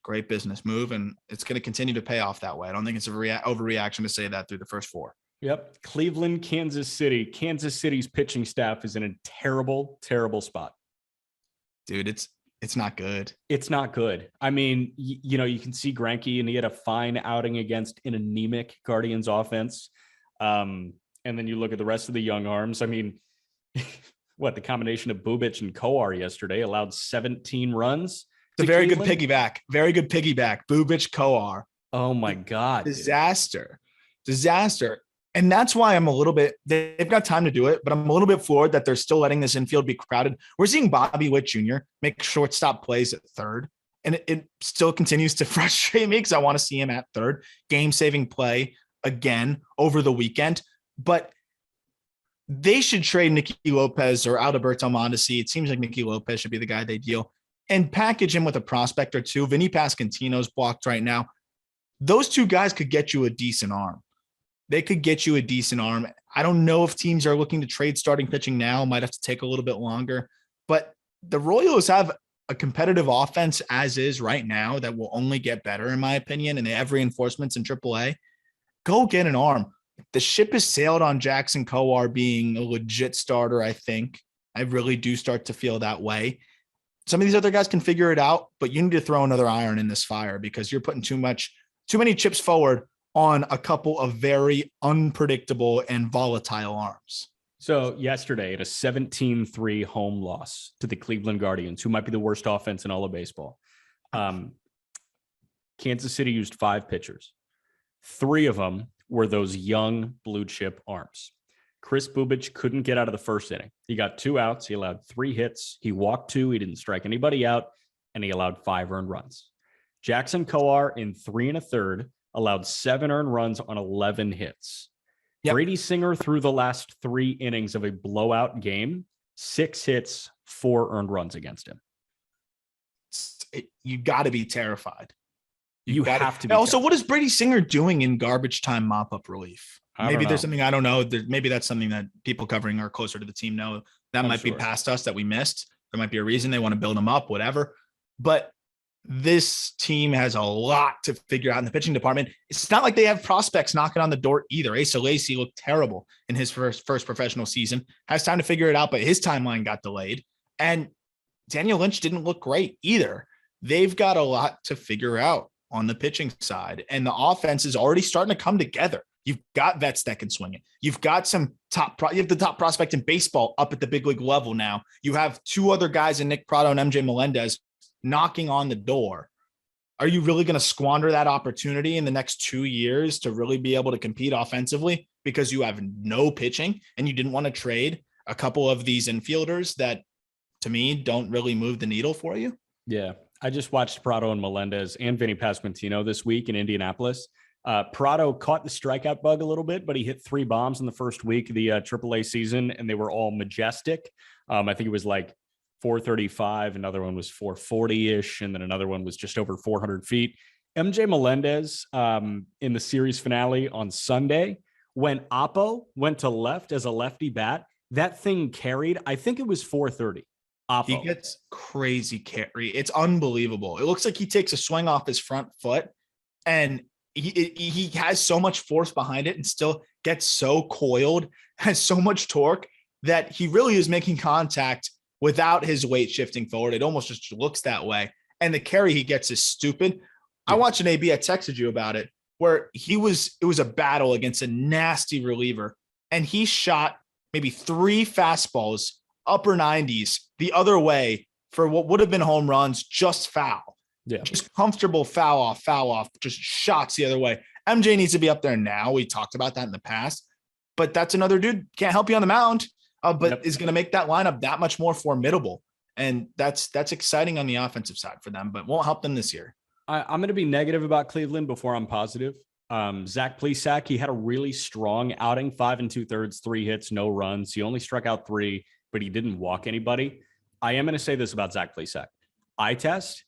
Great business move, and it's going to continue to pay off that way. I don't think it's an overreaction to say that through the first 4. Yep. Cleveland, Kansas City. Kansas City's pitching staff is in a terrible, terrible spot. Dude, it's not good. It's not good. I mean, you can see Greinke, and he had a fine outing against an anemic Guardians offense. And then you look at the rest of the young arms. I mean, the combination of Bubic and Kowar yesterday allowed 17 runs. It's a very good piggyback. Very good piggyback. Bubic, Kowar. Oh my God. Disaster. And that's why I'm a little bit, they've got time to do it, but I'm a little bit floored that they're still letting this infield be crowded. We're seeing Bobby Witt Jr. make shortstop plays at third, and it still continues to frustrate me because I want to see him at third. Game-saving play again over the weekend. But they should trade Nicky Lopez or Alberto Mondesi. It seems like Nicky Lopez should be the guy they deal, and package him with a prospect or two. Vinny Pasquantino's blocked right now. Those 2 guys could get you a decent arm. They could get you a decent arm. I don't know if teams are looking to trade starting pitching now. Might have to take a little bit longer. But the Royals have a competitive offense as is right now that will only get better, in my opinion, and they have reinforcements in AAA. Go get an arm. The ship has sailed on Jackson Kowar being a legit starter, I think. I really do start to feel that way. Some of these other guys can figure it out, but you need to throw another iron in this fire because you're putting too many chips forward on a couple of very unpredictable and volatile arms. So yesterday, at a 17-3 home loss to the Cleveland Guardians, who might be the worst offense in all of baseball, Kansas City used 5 pitchers. 3 of them were those young blue chip arms. Chris Bubich couldn't get out of the first inning. He got 2 outs. He allowed 3 hits. He walked 2. He didn't strike anybody out, and he allowed 5 earned runs. Jackson Kowar in 3 1/3 allowed 7 earned runs on 11 hits. Yep. Brady Singer threw the last 3 innings of a blowout game, 6 hits, 4 earned runs against him. You got to be terrified. You have to be. Also, what is Brady Singer doing in garbage time mop-up relief? Maybe there's something I don't know. Maybe that's something that people covering are closer to the team know. That might be past us that we missed. There might be a reason they want to build him up, whatever. But this team has a lot to figure out in the pitching department. It's not like they have prospects knocking on the door either. Asa Lacy looked terrible in his first professional season. Has time to figure it out, but his timeline got delayed. And Daniel Lynch didn't look great either. They've got a lot to figure out on the pitching side. And the offense is already starting to come together. You've got vets that can swing it. You've got some you have the top prospect in baseball up at the big league level now. You have 2 other guys in Nick Prado and MJ Melendez knocking on the door. Are you really going to squander that opportunity in the next 2 years to really be able to compete offensively because you have no pitching and you didn't want to trade a couple of these infielders that, to me, don't really move the needle for you? Yeah. I just watched Prado and Melendez and Vinny Pasquantino this week in Indianapolis. Prado caught the strikeout bug a little bit, but he hit 3 bombs in the first week of the AAA season, and they were all majestic. I think it was like 435. Another one was 440-ish, and then another one was just over 400 feet. MJ Melendez in the series finale on Sunday, when Oppo went to left as a lefty bat, that thing carried, I think it was 430. Oppo. He gets crazy carry. It's unbelievable. It looks like he takes a swing off his front foot, and he has so much force behind it and still gets so coiled, has so much torque that he really is making contact without his weight shifting forward. It almost just looks that way. And the carry he gets is stupid. Yeah. I watched an AB, I texted you about it, where it was a battle against a nasty reliever, and he shot maybe 3 fastballs, upper 90s, the other way for what would have been home runs, just foul. Yeah. Just comfortable foul off, just shots the other way. MJ needs to be up there now. We talked about that in the past, but that's another dude, can't help you on the mound, but is going to make that lineup that much more formidable. And that's exciting on the offensive side for them, but won't help them this year. I'm going to be negative about Cleveland before I'm positive. Zach Plesac, he had a really strong outing, 5 2/3, 3 hits, no runs. He only struck out 3, but he didn't walk anybody. I am going to say this about Zach Plesac. Eye test,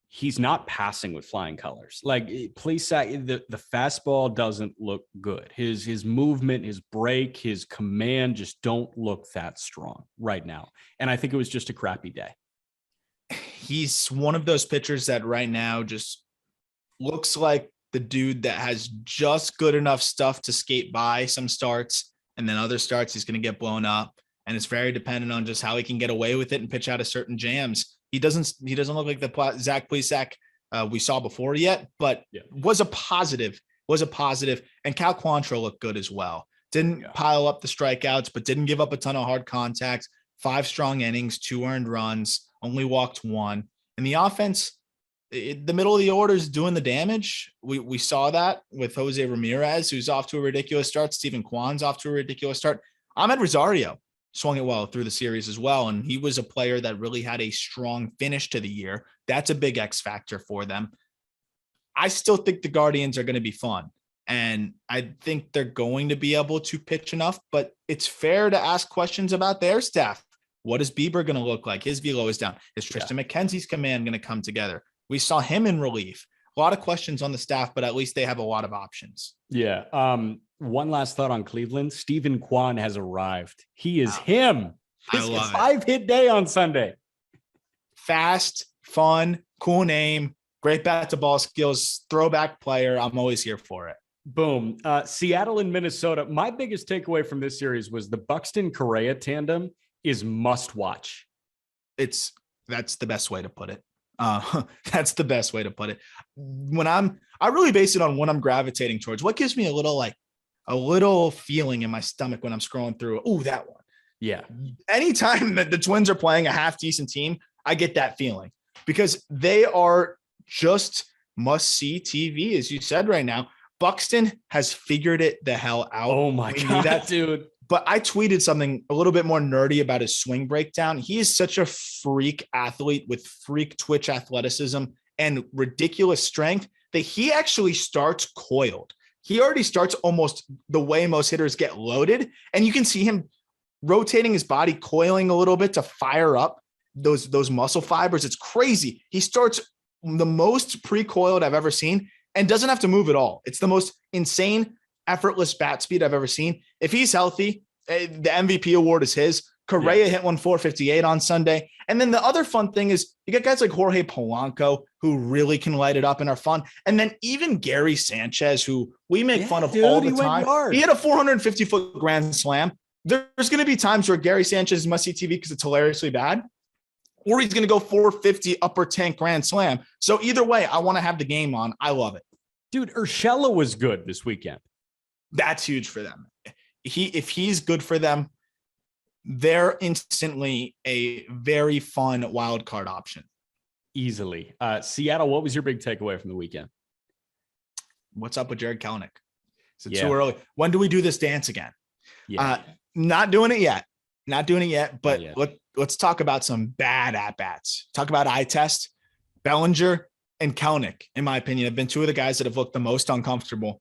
he's not passing with flying colors. Like Plesac, the fastball doesn't look good. His movement, his break, his command just don't look that strong right now. And I think it was just a crappy day. He's one of those pitchers that right now just looks like the dude that has just good enough stuff to skate by some starts, and then other starts he's going to get blown up. And it's very dependent on just how he can get away with it and pitch out of certain jams. He doesn't look like the Zach Plesac we saw before yet, but was a positive. And Cal Quantrill looked good as well. Didn't pile up the strikeouts, but didn't give up a ton of hard contacts. 5 strong innings, 2 earned runs, only walked 1. And the offense, the middle of the order is doing the damage. We saw that with Jose Ramirez, who's off to a ridiculous start. Stephen Kwan's off to a ridiculous start. Ahmed Rosario swung it well through the series as well. And he was a player that really had a strong finish to the year. That's a big X factor for them. I still think the Guardians are going to be fun. And I think they're going to be able to pitch enough, but it's fair to ask questions about their staff. What is Bieber going to look like? His velo is down. Is Tristan McKenzie's command going to come together? We saw him in relief. A lot of questions on the staff, but at least they have a lot of options. Yeah. One last thought on Cleveland. Stephen Kwan has arrived. He is him. His 5-hit day on Sunday. Fast, fun, cool name, great bat to ball skills, throwback player. I'm always here for it. Boom. Seattle and Minnesota. My biggest takeaway from this series was the Buxton Correa tandem is must watch. That's the best way to put it. That's the best way to put it. I really base it on what I'm gravitating towards. What gives me a little feeling in my stomach when I'm scrolling through. Oh, that one. Yeah. Anytime that the Twins are playing a half decent team, I get that feeling because they are just must see TV, as you said right now. Buxton has figured it the hell out. Oh my God, dude. But I tweeted something a little bit more nerdy about his swing breakdown. He is such a freak athlete with freak twitch athleticism and ridiculous strength that he actually starts coiled. He already starts almost the way most hitters get loaded. And you can see him rotating his body, coiling a little bit to fire up those muscle fibers. It's crazy. He starts the most pre-coiled I've ever seen and doesn't have to move at all. It's the most insane, effortless bat speed I've ever seen. If he's healthy, the MVP award is his. Correa hit 458 on Sunday. And then the other fun thing is you got guys like Jorge Polanco who really can light it up and are fun. And then even Gary Sanchez, who we make fun of all the time. He had a 450-foot grand slam. There's going to be times where Gary Sanchez must see TV because it's hilariously bad, or he's going to go 450 upper tank grand slam. So either way, I want to have the game on. I love it. Dude, Urshela was good this weekend. That's huge for them. If he's good for them, they're instantly a very fun wild card option. Easily. Seattle, what was your big takeaway from the weekend? What's up with Jared Kelenic? Is it too early? When do we do this dance again? Not doing it yet. But let's talk about some bad at-bats. Talk about eye test. Bellinger and Kelenic, in my opinion, have been two of the guys that have looked the most uncomfortable.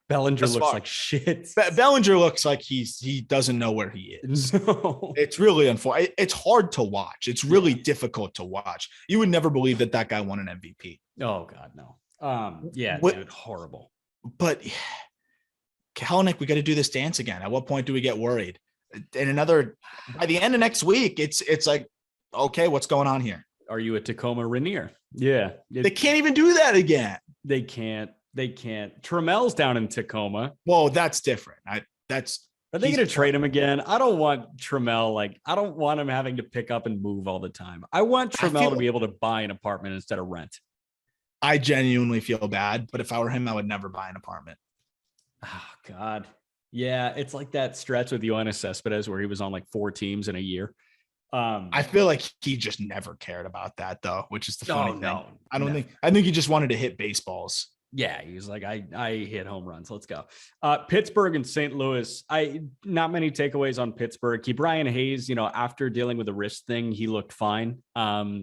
Bellinger looks like shit. Bellinger looks like he doesn't know where he is. No. It's really unfortunate. It's hard to watch. It's really difficult to watch. You would never believe that guy won an MVP. Oh God, no. Dude, horrible. But Kelenic, we got to do this dance again. At what point do we get worried? By the end of next week, it's like, okay, what's going on here? Are you a Tacoma Rainier? Yeah. They can't even do that again. They can't. Tramel's down in Tacoma. Whoa, that's different. Are they going to trade him again? I don't want Tramel. I don't want him having to pick up and move all the time. I want Tramel to be able to buy an apartment instead of rent. I genuinely feel bad, but if I were him, I would never buy an apartment. Oh God. Yeah. It's like that stretch with Yoenis Cespedes where he was on like 4 teams in a year. I feel like he just never cared about that though, which is the funny thing. No, I think he just wanted to hit baseballs. Yeah, he was like, I hit home runs. Let's go. Pittsburgh and St. Louis. Not many takeaways on Pittsburgh. Brian Hayes, after dealing with the wrist thing, he looked fine,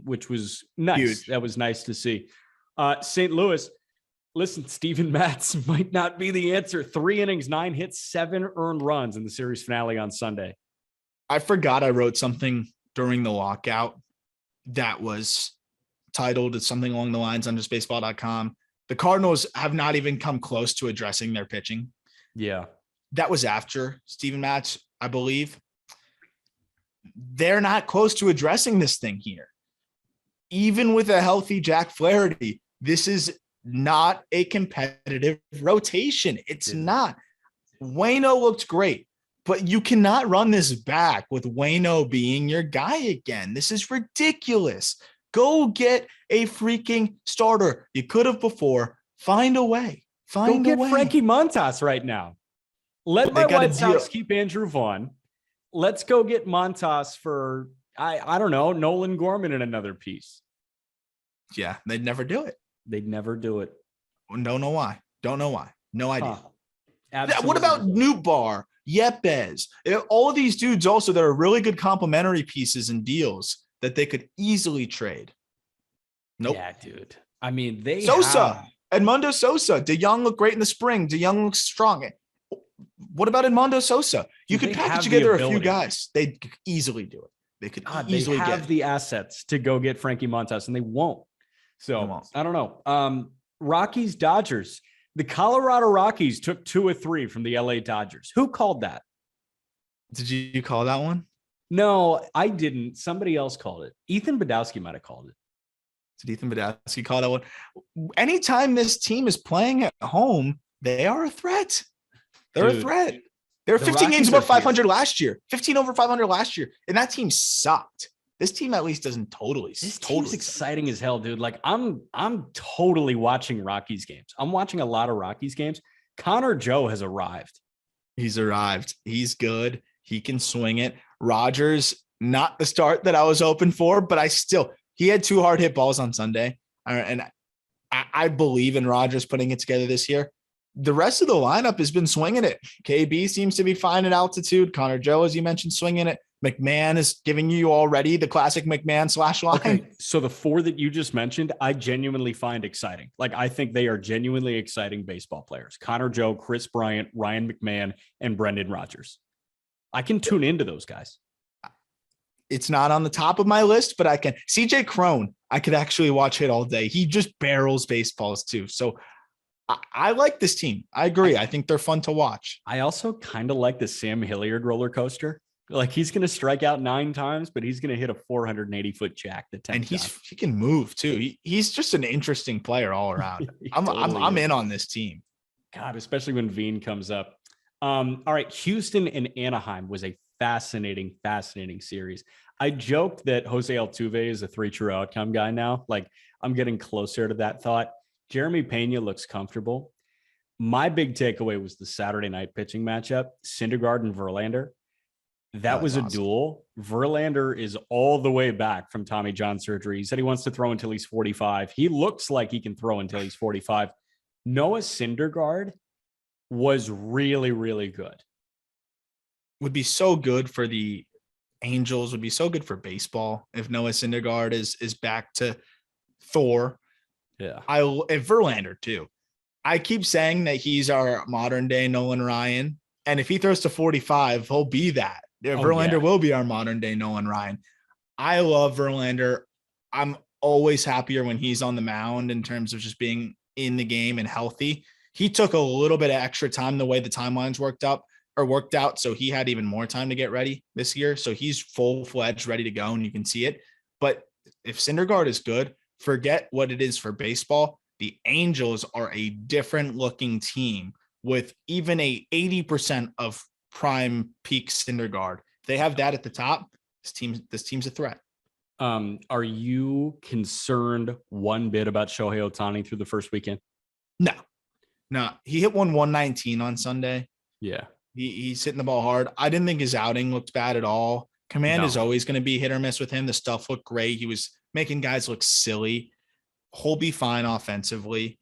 which was nice. Huge. That was nice to see. St. Louis, listen, Steven Matz might not be the answer. 3 innings, 9 hits, 7 earned runs in the series finale on Sunday. I forgot I wrote something during the lockout that was titled something along the lines on justbaseball.com. The Cardinals have not even come close to addressing their pitching. Yeah. That was after Steven Matz, I believe. They're not close to addressing this thing here. Even with a healthy Jack Flaherty, this is not a competitive rotation. It's not. Waino looked great, but you cannot run this back with Waino being your guy again. This is ridiculous. Go get a freaking starter. You could have before. Find a way. Go get Frankie Montas right now. Let my White Sox keep Andrew Vaughn. Let's go get Montas for, I don't know, Nolan Gorman in another piece. Yeah, they'd never do it. They'd never do it. Don't know why. No idea. Absolutely. What about Newbar, Yepes? All of these dudes also that are really good complementary pieces and deals that they could easily trade. Nope. Yeah, dude. I mean, Edmundo Sosa. DeYoung looked great in the spring. DeYoung looks strong. What about Edmundo Sosa? You could package together a few guys. They could easily do it. They could easily have the assets to go get Frankie Montas, and they won't. So I don't know. Rockies, Dodgers. The Colorado Rockies took 2 or 3 from the LA Dodgers. Who called that? Did you call that one? No, I didn't. Somebody else called it. Ethan Badowski might have called it. Did Ethan Badowski call that one? Anytime this team is playing at home, they are a threat. They're a threat. They were 15 games above 500 last year. 15 over 500 last year. And that team sucked. This team at least doesn't totally. This team's exciting as hell, dude. Like I'm totally watching Rockies games. I'm watching a lot of Rockies games. Connor Joe has arrived. He's arrived. He's good. He can swing it. Rogers, not the start that I was hoping for, but he had 2 hard hit balls on Sunday. And I believe in Rogers putting it together this year. the rest of the lineup has been swinging it. KB seems to be finding altitude. Connor Joe, as you mentioned, swinging it. McMahon is giving you already the classic McMahon slash line. Okay, so the four that you just mentioned, I genuinely find exciting. Like, I think they are genuinely exciting baseball players. Connor Joe, Chris Bryant, Ryan McMahon, and Brendan Rodgers. I can tune into those guys. It's not on the top of my list, but I can. CJ Crone, I could actually watch hit all day. He just barrels baseballs too. So I like this team. I agree. I think they're fun to watch. I also kind of like the Sam Hilliard roller coaster. Like, he's going to strike out 9 times, but he's going to hit a 480-foot jack. And he can move too. He's just an interesting player all around. I'm in on this team. God, especially when Vaughn comes up. All right, Houston and Anaheim was a fascinating series. I joked that Jose Altuve is a 3 true outcome guy now. Like, I'm getting closer to that thought. Jeremy Pena looks comfortable. My big takeaway was the Saturday night pitching matchup, Syndergaard and Verlander. That was awesome. Duel. Verlander is all the way back from Tommy John surgery. He said he wants to throw until he's 45. He looks like he can throw until he's 45. Noah Syndergaard was really, really good. Would be so good for the Angels, would be so good for baseball if Noah Syndergaard is back to Thor. Yeah. And Verlander too. I keep saying that he's our modern day Nolan Ryan. And if he throws to 45, he'll be that. Verlander will be our modern day Nolan Ryan. I love Verlander. I'm always happier when he's on the mound in terms of just being in the game and healthy. He took a little bit of extra time the way the timelines worked out. So he had even more time to get ready this year. So he's full-fledged, ready to go, and you can see it. But if Syndergaard is good, forget what it is for baseball. The Angels are a different looking team with even a 80% of prime peak Syndergaard. If they have that at the top, this team's a threat. Are you concerned one bit about Shohei Otani through the first weekend? No, he hit 119 on Sunday. Yeah. He's hitting the ball hard. I didn't think his outing looked bad at all. Command is always going to be hit or miss with him. The stuff looked great. He was making guys look silly. He'll be fine offensively.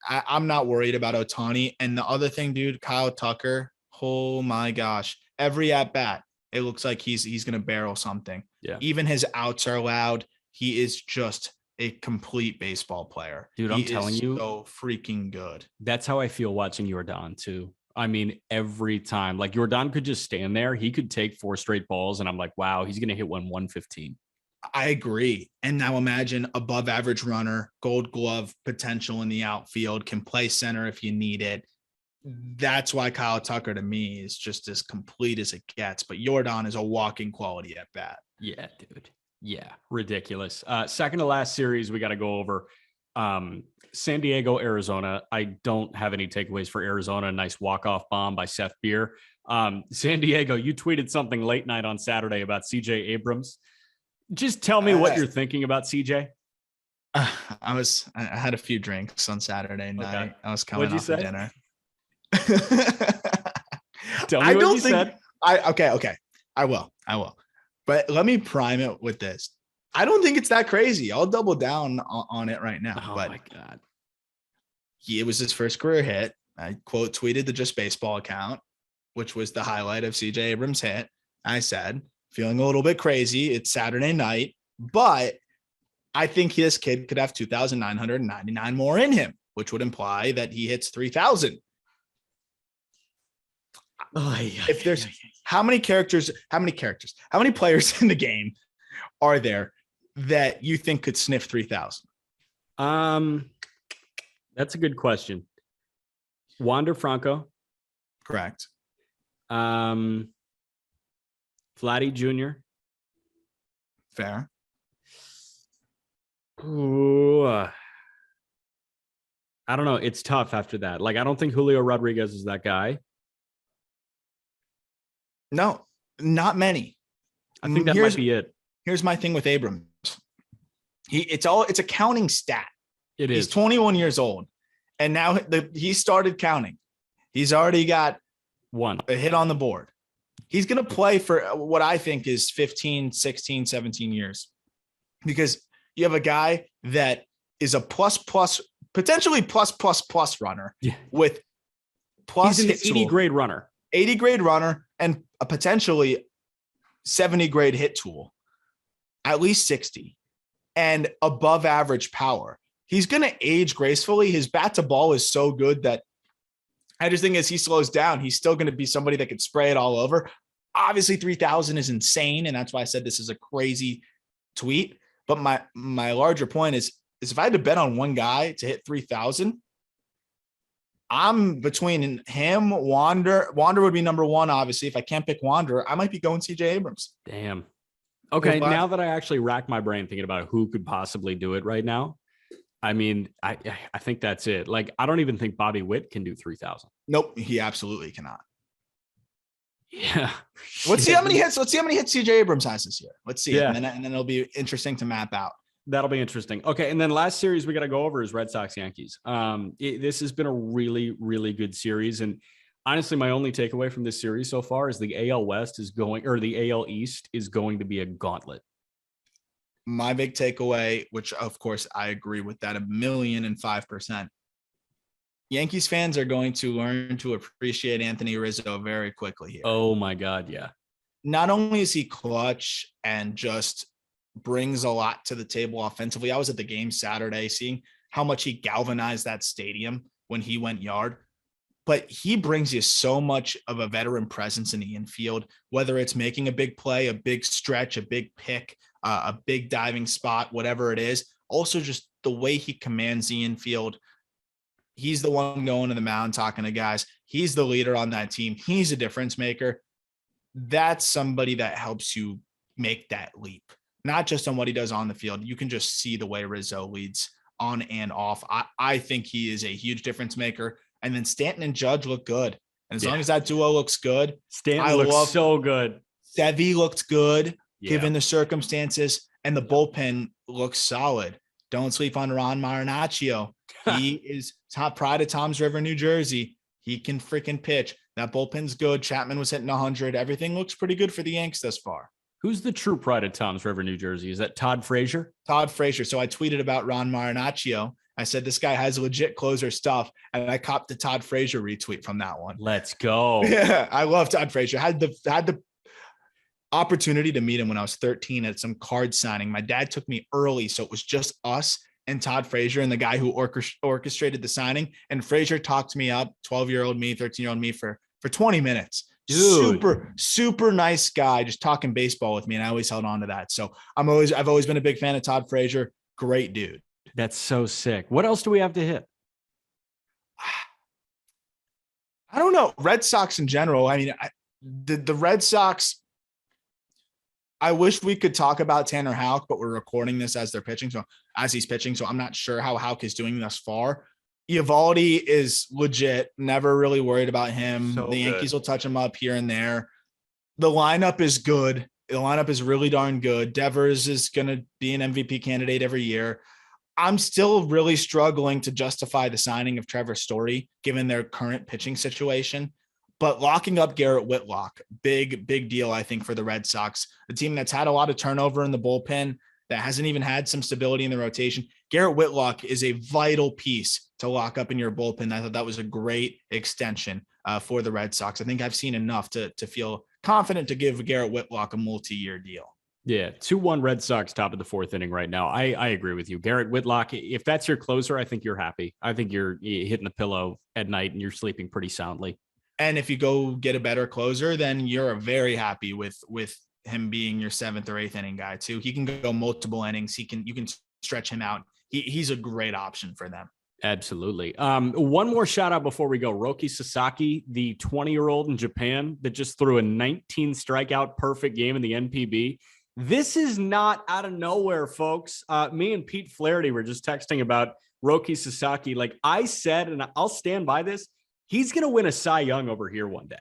I'm not worried about Otani. And the other thing, dude, Kyle Tucker, oh my gosh. Every at bat, it looks like he's going to barrel something. Yeah. Even his outs are loud. He is just a complete baseball player. Dude, I'm telling you, so freaking good. That's how I feel watching Jordan too. I mean, every time, like, Jordan could just stand there. He could take 4 straight balls, and I'm like, wow, he's going to hit 115. I agree. And now imagine above average runner, gold glove potential in the outfield, can play center if you need it. That's why Kyle Tucker to me is just as complete as it gets. But Jordan is a walking quality at bat. Yeah, dude. Yeah, ridiculous. Second to last series we got to go over. San Diego, Arizona. I don't have any takeaways for Arizona. Nice walk-off bomb by Seth Beer. San Diego, you tweeted something late night on Saturday about CJ Abrams. Just tell me what you're thinking about CJ. I had a few drinks on Saturday night. Okay. I was coming off of dinner. Tell me what you said. Okay. I will. But let me prime it with this. I don't think it's that crazy. I'll double down on it right now. Oh but my God. It was his first career hit. I quote tweeted the Just Baseball account, which was the highlight of CJ Abrams' hit. I said, feeling a little bit crazy. It's Saturday night, but I think this kid could have 2,999 more in him, which would imply that he hits 3,000. If there's how many players in the game are there that you think could sniff 3,000? That's a good question. Wander Franco. Correct. Vladdy Jr. Fair. Ooh, I don't know. It's tough after that. Like, I don't think Julio Rodriguez is that guy. No, not many. I think that might be it. Here's my thing with Abrams. It's a counting stat. It is. He's 21 years old, and now he started counting. He's already got a hit on the board. He's going to play for what I think is 15, 16, 17 years, because you have a guy that is a plus potentially plus runner with plus he's an 80 grade runner, 80 grade runner, and a potentially 70 grade hit tool, at least 60, and above average power. He's going to age gracefully. His bat to ball is so good that I just think as he slows down, he's still going to be somebody that could spray it all over. Obviously 3,000 is insane. And that's why I said this is a crazy tweet. But my larger point is if I had to bet on one guy to hit 3,000, I'm between him, Wander. Wander would be number one, obviously. If I can't pick Wander, I might be going CJ Abrams. Damn. Okay, now that I actually rack my brain thinking about who could possibly do it right now, I mean, I think that's it. Like, I don't even think Bobby Witt can do 3,000. Nope, he absolutely cannot. Yeah. Let's see how many hits CJ Abrams has this year. Let's see. Yeah. And then it'll be interesting to map out. That'll be interesting. Okay. And then last series we got to go over is Red Sox Yankees. This has been a really, really good series. And honestly, my only takeaway from this series so far is the AL West is going, or the AL East is going to be a gauntlet. My big takeaway, which of course I agree with that 1,005%. Yankees fans are going to learn to appreciate Anthony Rizzo very quickly here. Oh my God. Yeah. Not only is he clutch and just brings a lot to the table offensively. I was at the game Saturday seeing how much he galvanized that stadium when he went yard, but he brings you so much of a veteran presence in the infield, whether it's making a big play, a big stretch, a big pick, a big diving spot, whatever it is. Also just the way he commands the infield. He's the one going to the mound, talking to guys. He's the leader on that team. He's a difference maker. That's somebody that helps you make that leap. Not just on what he does on the field. You can just see the way Rizzo leads on and off. I think he is a huge difference maker. And then Stanton and Judge look good. And as long as that duo looks good, Stanton looks so good. Sevy looked good given the circumstances, and the bullpen looks solid. Don't sleep on Ron Marinaccio. He is top pride of Tom's River, New Jersey. He can freaking pitch. That bullpen's good. Chapman was hitting 100. Everything looks pretty good for the Yanks thus far. Who's the true pride of Tom's River, New Jersey? Is that Todd Frazier? Todd Frazier. So I tweeted about Ron Marinaccio. I said, this guy has legit closer stuff. And I copped the Todd Frazier retweet from that one. Let's go. Yeah, I love Todd Frazier. Had the opportunity to meet him when I was 13 at some card signing. My dad took me early, so it was just us and Todd Frazier and the guy who orchestrated the signing. And Frazier talked me up, 12-year-old me, 13-year-old me for 20 minutes. Dude. Super nice guy, just talking baseball with me. And I always held on to that. So I've always been a big fan of Todd Frazier. Great dude. That's so sick. What else do we have to hit? I don't know. Red Sox in general. I mean, the Red Sox, I wish we could talk about Tanner Houck, but we're recording this as he's pitching. So I'm not sure how Houck is doing thus far. Eovaldi is legit. Never really worried about him. So the Yankees will touch him up here and there. The lineup is good. The lineup is really darn good. Devers is going to be an MVP candidate every year. I'm still really struggling to justify the signing of Trevor Story, given their current pitching situation. But locking up Garrett Whitlock, big deal, I think, for the Red Sox, a team that's had a lot of turnover in the bullpen, that hasn't even had some stability in the rotation. Garrett Whitlock is a vital piece to lock up in your bullpen. I thought that was a great extension for the Red Sox. I think I've seen enough to feel confident to give Garrett Whitlock a multi-year deal. Yeah, 2-1 Red Sox top of the fourth inning right now. I agree with you. Garrett Whitlock, if that's your closer, I think you're happy. I think you're hitting the pillow at night and you're sleeping pretty soundly. And if you go get a better closer, then you're very happy with him being your 7th or 8th inning guy too. He can go multiple innings. You can stretch him out. He's a great option for them. Absolutely. One more shout out before we go. Roki Sasaki, the 20-year-old in Japan that just threw a 19 strikeout perfect game in the NPB. This is not out of nowhere, folks. Me and Pete Flaherty were just texting about Roki Sasaki. Like I said, and I'll stand by this, he's going to win a Cy Young over here one day.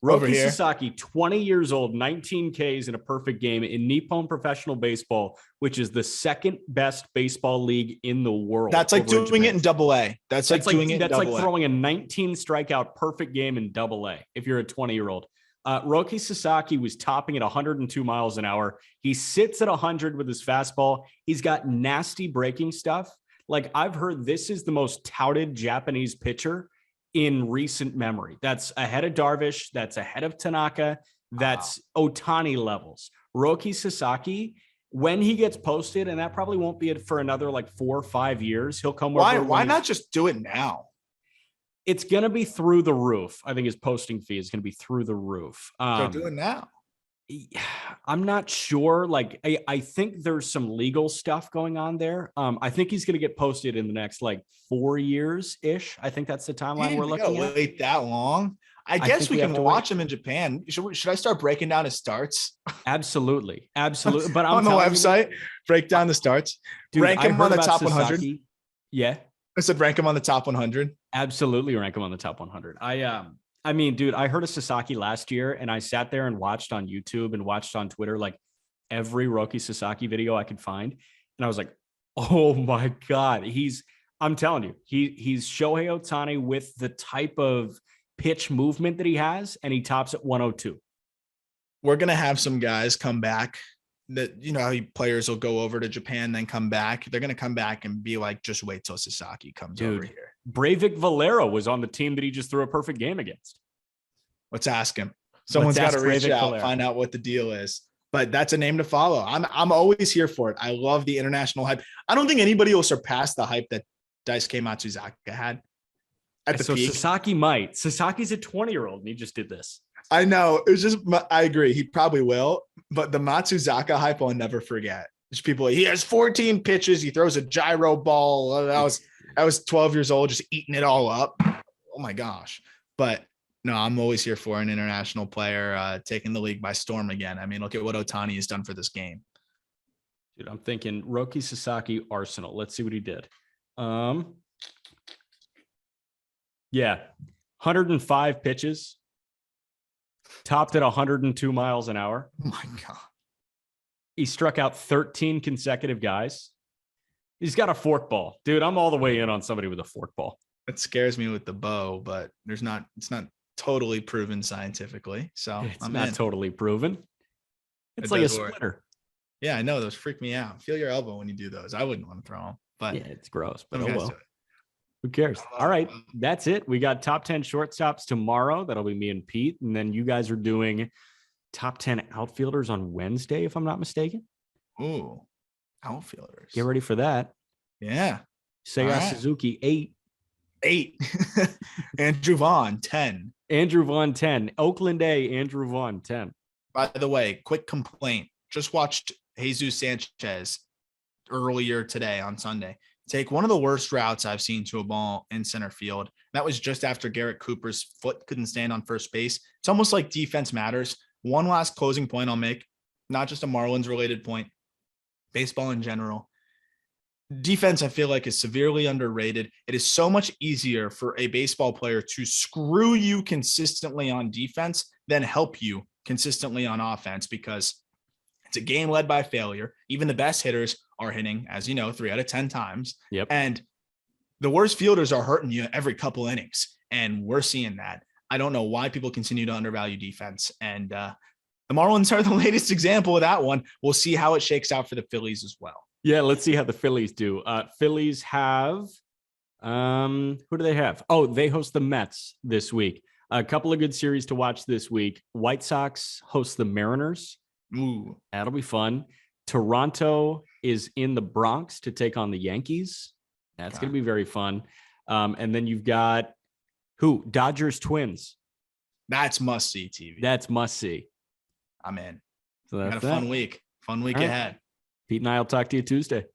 Roki Sasaki, 20 years old, 19 Ks in a perfect game in Nippon Professional Baseball, which is the second best baseball league in the world. That's like doing it in Double-A. That's like throwing a 19 strikeout perfect game in Double-A if you're a 20-year-old. Roki Sasaki was topping at 102 miles an hour. He sits at 100 with his fastball. He's got nasty breaking stuff. Like, I've heard this is the most touted Japanese pitcher in recent memory. That's ahead of Darvish. That's ahead of Tanaka. That's Otani levels. Roki Sasaki, when he gets posted, and that probably won't be it for another like 4 or 5 years, he'll come over. Why not just do it now? It's going to be through the roof. I think his posting fee is going to be through the roof. So do it now. I'm not sure. Like, I think there's some legal stuff going on there. I think he's going to get posted in the next like 4 years ish. I think that's the timeline we're looking at. Wait that long? I guess we can watch him in Japan. Should I start breaking down his starts? Absolutely. But I'm on the website, break down the starts. Dude, rank him on the top Sasaki. 100. Yeah. I said rank him on the top 100. Absolutely rank him on the top 100. I mean, dude, I heard of Sasaki last year and I sat there and watched on YouTube and watched on Twitter, like every Roki Sasaki video I could find. And I was like, oh my God, I'm telling you, he's Shohei Otani with the type of pitch movement that he has, and he tops at 102. We're going to have some guys come back that, you know, how players will go over to Japan, then come back. They're going to come back and be like, just wait till Sasaki comes over here. Breivik Valera was on the team that he just threw a perfect game against. Let's ask him. Someone's got to reach out, find out what the deal is. But that's a name to follow. I'm always here for it. I love the international hype. I don't think anybody will surpass the hype that Daisuke Matsuzaka had at the peak. Sasaki might. Sasaki's a 20-year-old, and he just did this. I know. It was just, I agree. He probably will. But the Matsuzaka hype I'll never forget. There's people, he has 14 pitches. He throws a gyro ball. I was 12 years old, just eating it all up. Oh my gosh. But no, I'm always here for an international player taking the league by storm again. I mean, look at what Otani has done for this game. Dude, I'm thinking Roki Sasaki Arsenal. Let's see what he did. Yeah, 105 pitches, topped at 102 miles an hour. Oh my God. He struck out 13 consecutive guys. He's got a forkball. Dude, I'm all the way in on somebody with a forkball. It scares me with the bow, but it's not totally proven scientifically. So it's not totally proven. It's like a splitter. Yeah, I know. Those freak me out. Feel your elbow when you do those. I wouldn't want to throw them, but yeah, it's gross, but oh well. Who cares? All right. That's it. We got top 10 shortstops tomorrow. That'll be me and Pete. And then you guys are doing top 10 outfielders on Wednesday, if I'm not mistaken. Ooh, outfielders. Get ready for that. Yeah. Seiya Suzuki, 8. Andrew Vaughn, 10. Andrew Vaughn, 10. Oakland A, Andrew Vaughn, 10. By the way, quick complaint. Just watched Jesus Sanchez earlier today on Sunday take one of the worst routes I've seen to a ball in center field. That was just after Garrett Cooper's foot couldn't stand on first base. It's almost like defense matters. One last closing point I'll make, not just a Marlins related point, baseball in general. Defense, I feel like, is severely underrated. It is so much easier for a baseball player to screw you consistently on defense than help you consistently on offense, because it's a game led by failure. Even the best hitters are hitting, as you know, 3 out of 10 times. Yep. And the worst fielders are hurting you every couple innings. And we're seeing that. I don't know why people continue to undervalue defense. And the Marlins are the latest example of that one. We'll see how it shakes out for the Phillies as well. Yeah, let's see how the Phillies do. Phillies have, who do they have? Oh, they host the Mets this week. A couple of good series to watch this week. White Sox host the Mariners. Ooh, that'll be fun. Toronto is in the Bronx to take on the Yankees. That's going to be very fun. And then you've got Dodgers Twins. That's must see TV. That's must see. I'm in. So that's got a fun week. Fun week ahead. Pete and I will talk to you Tuesday.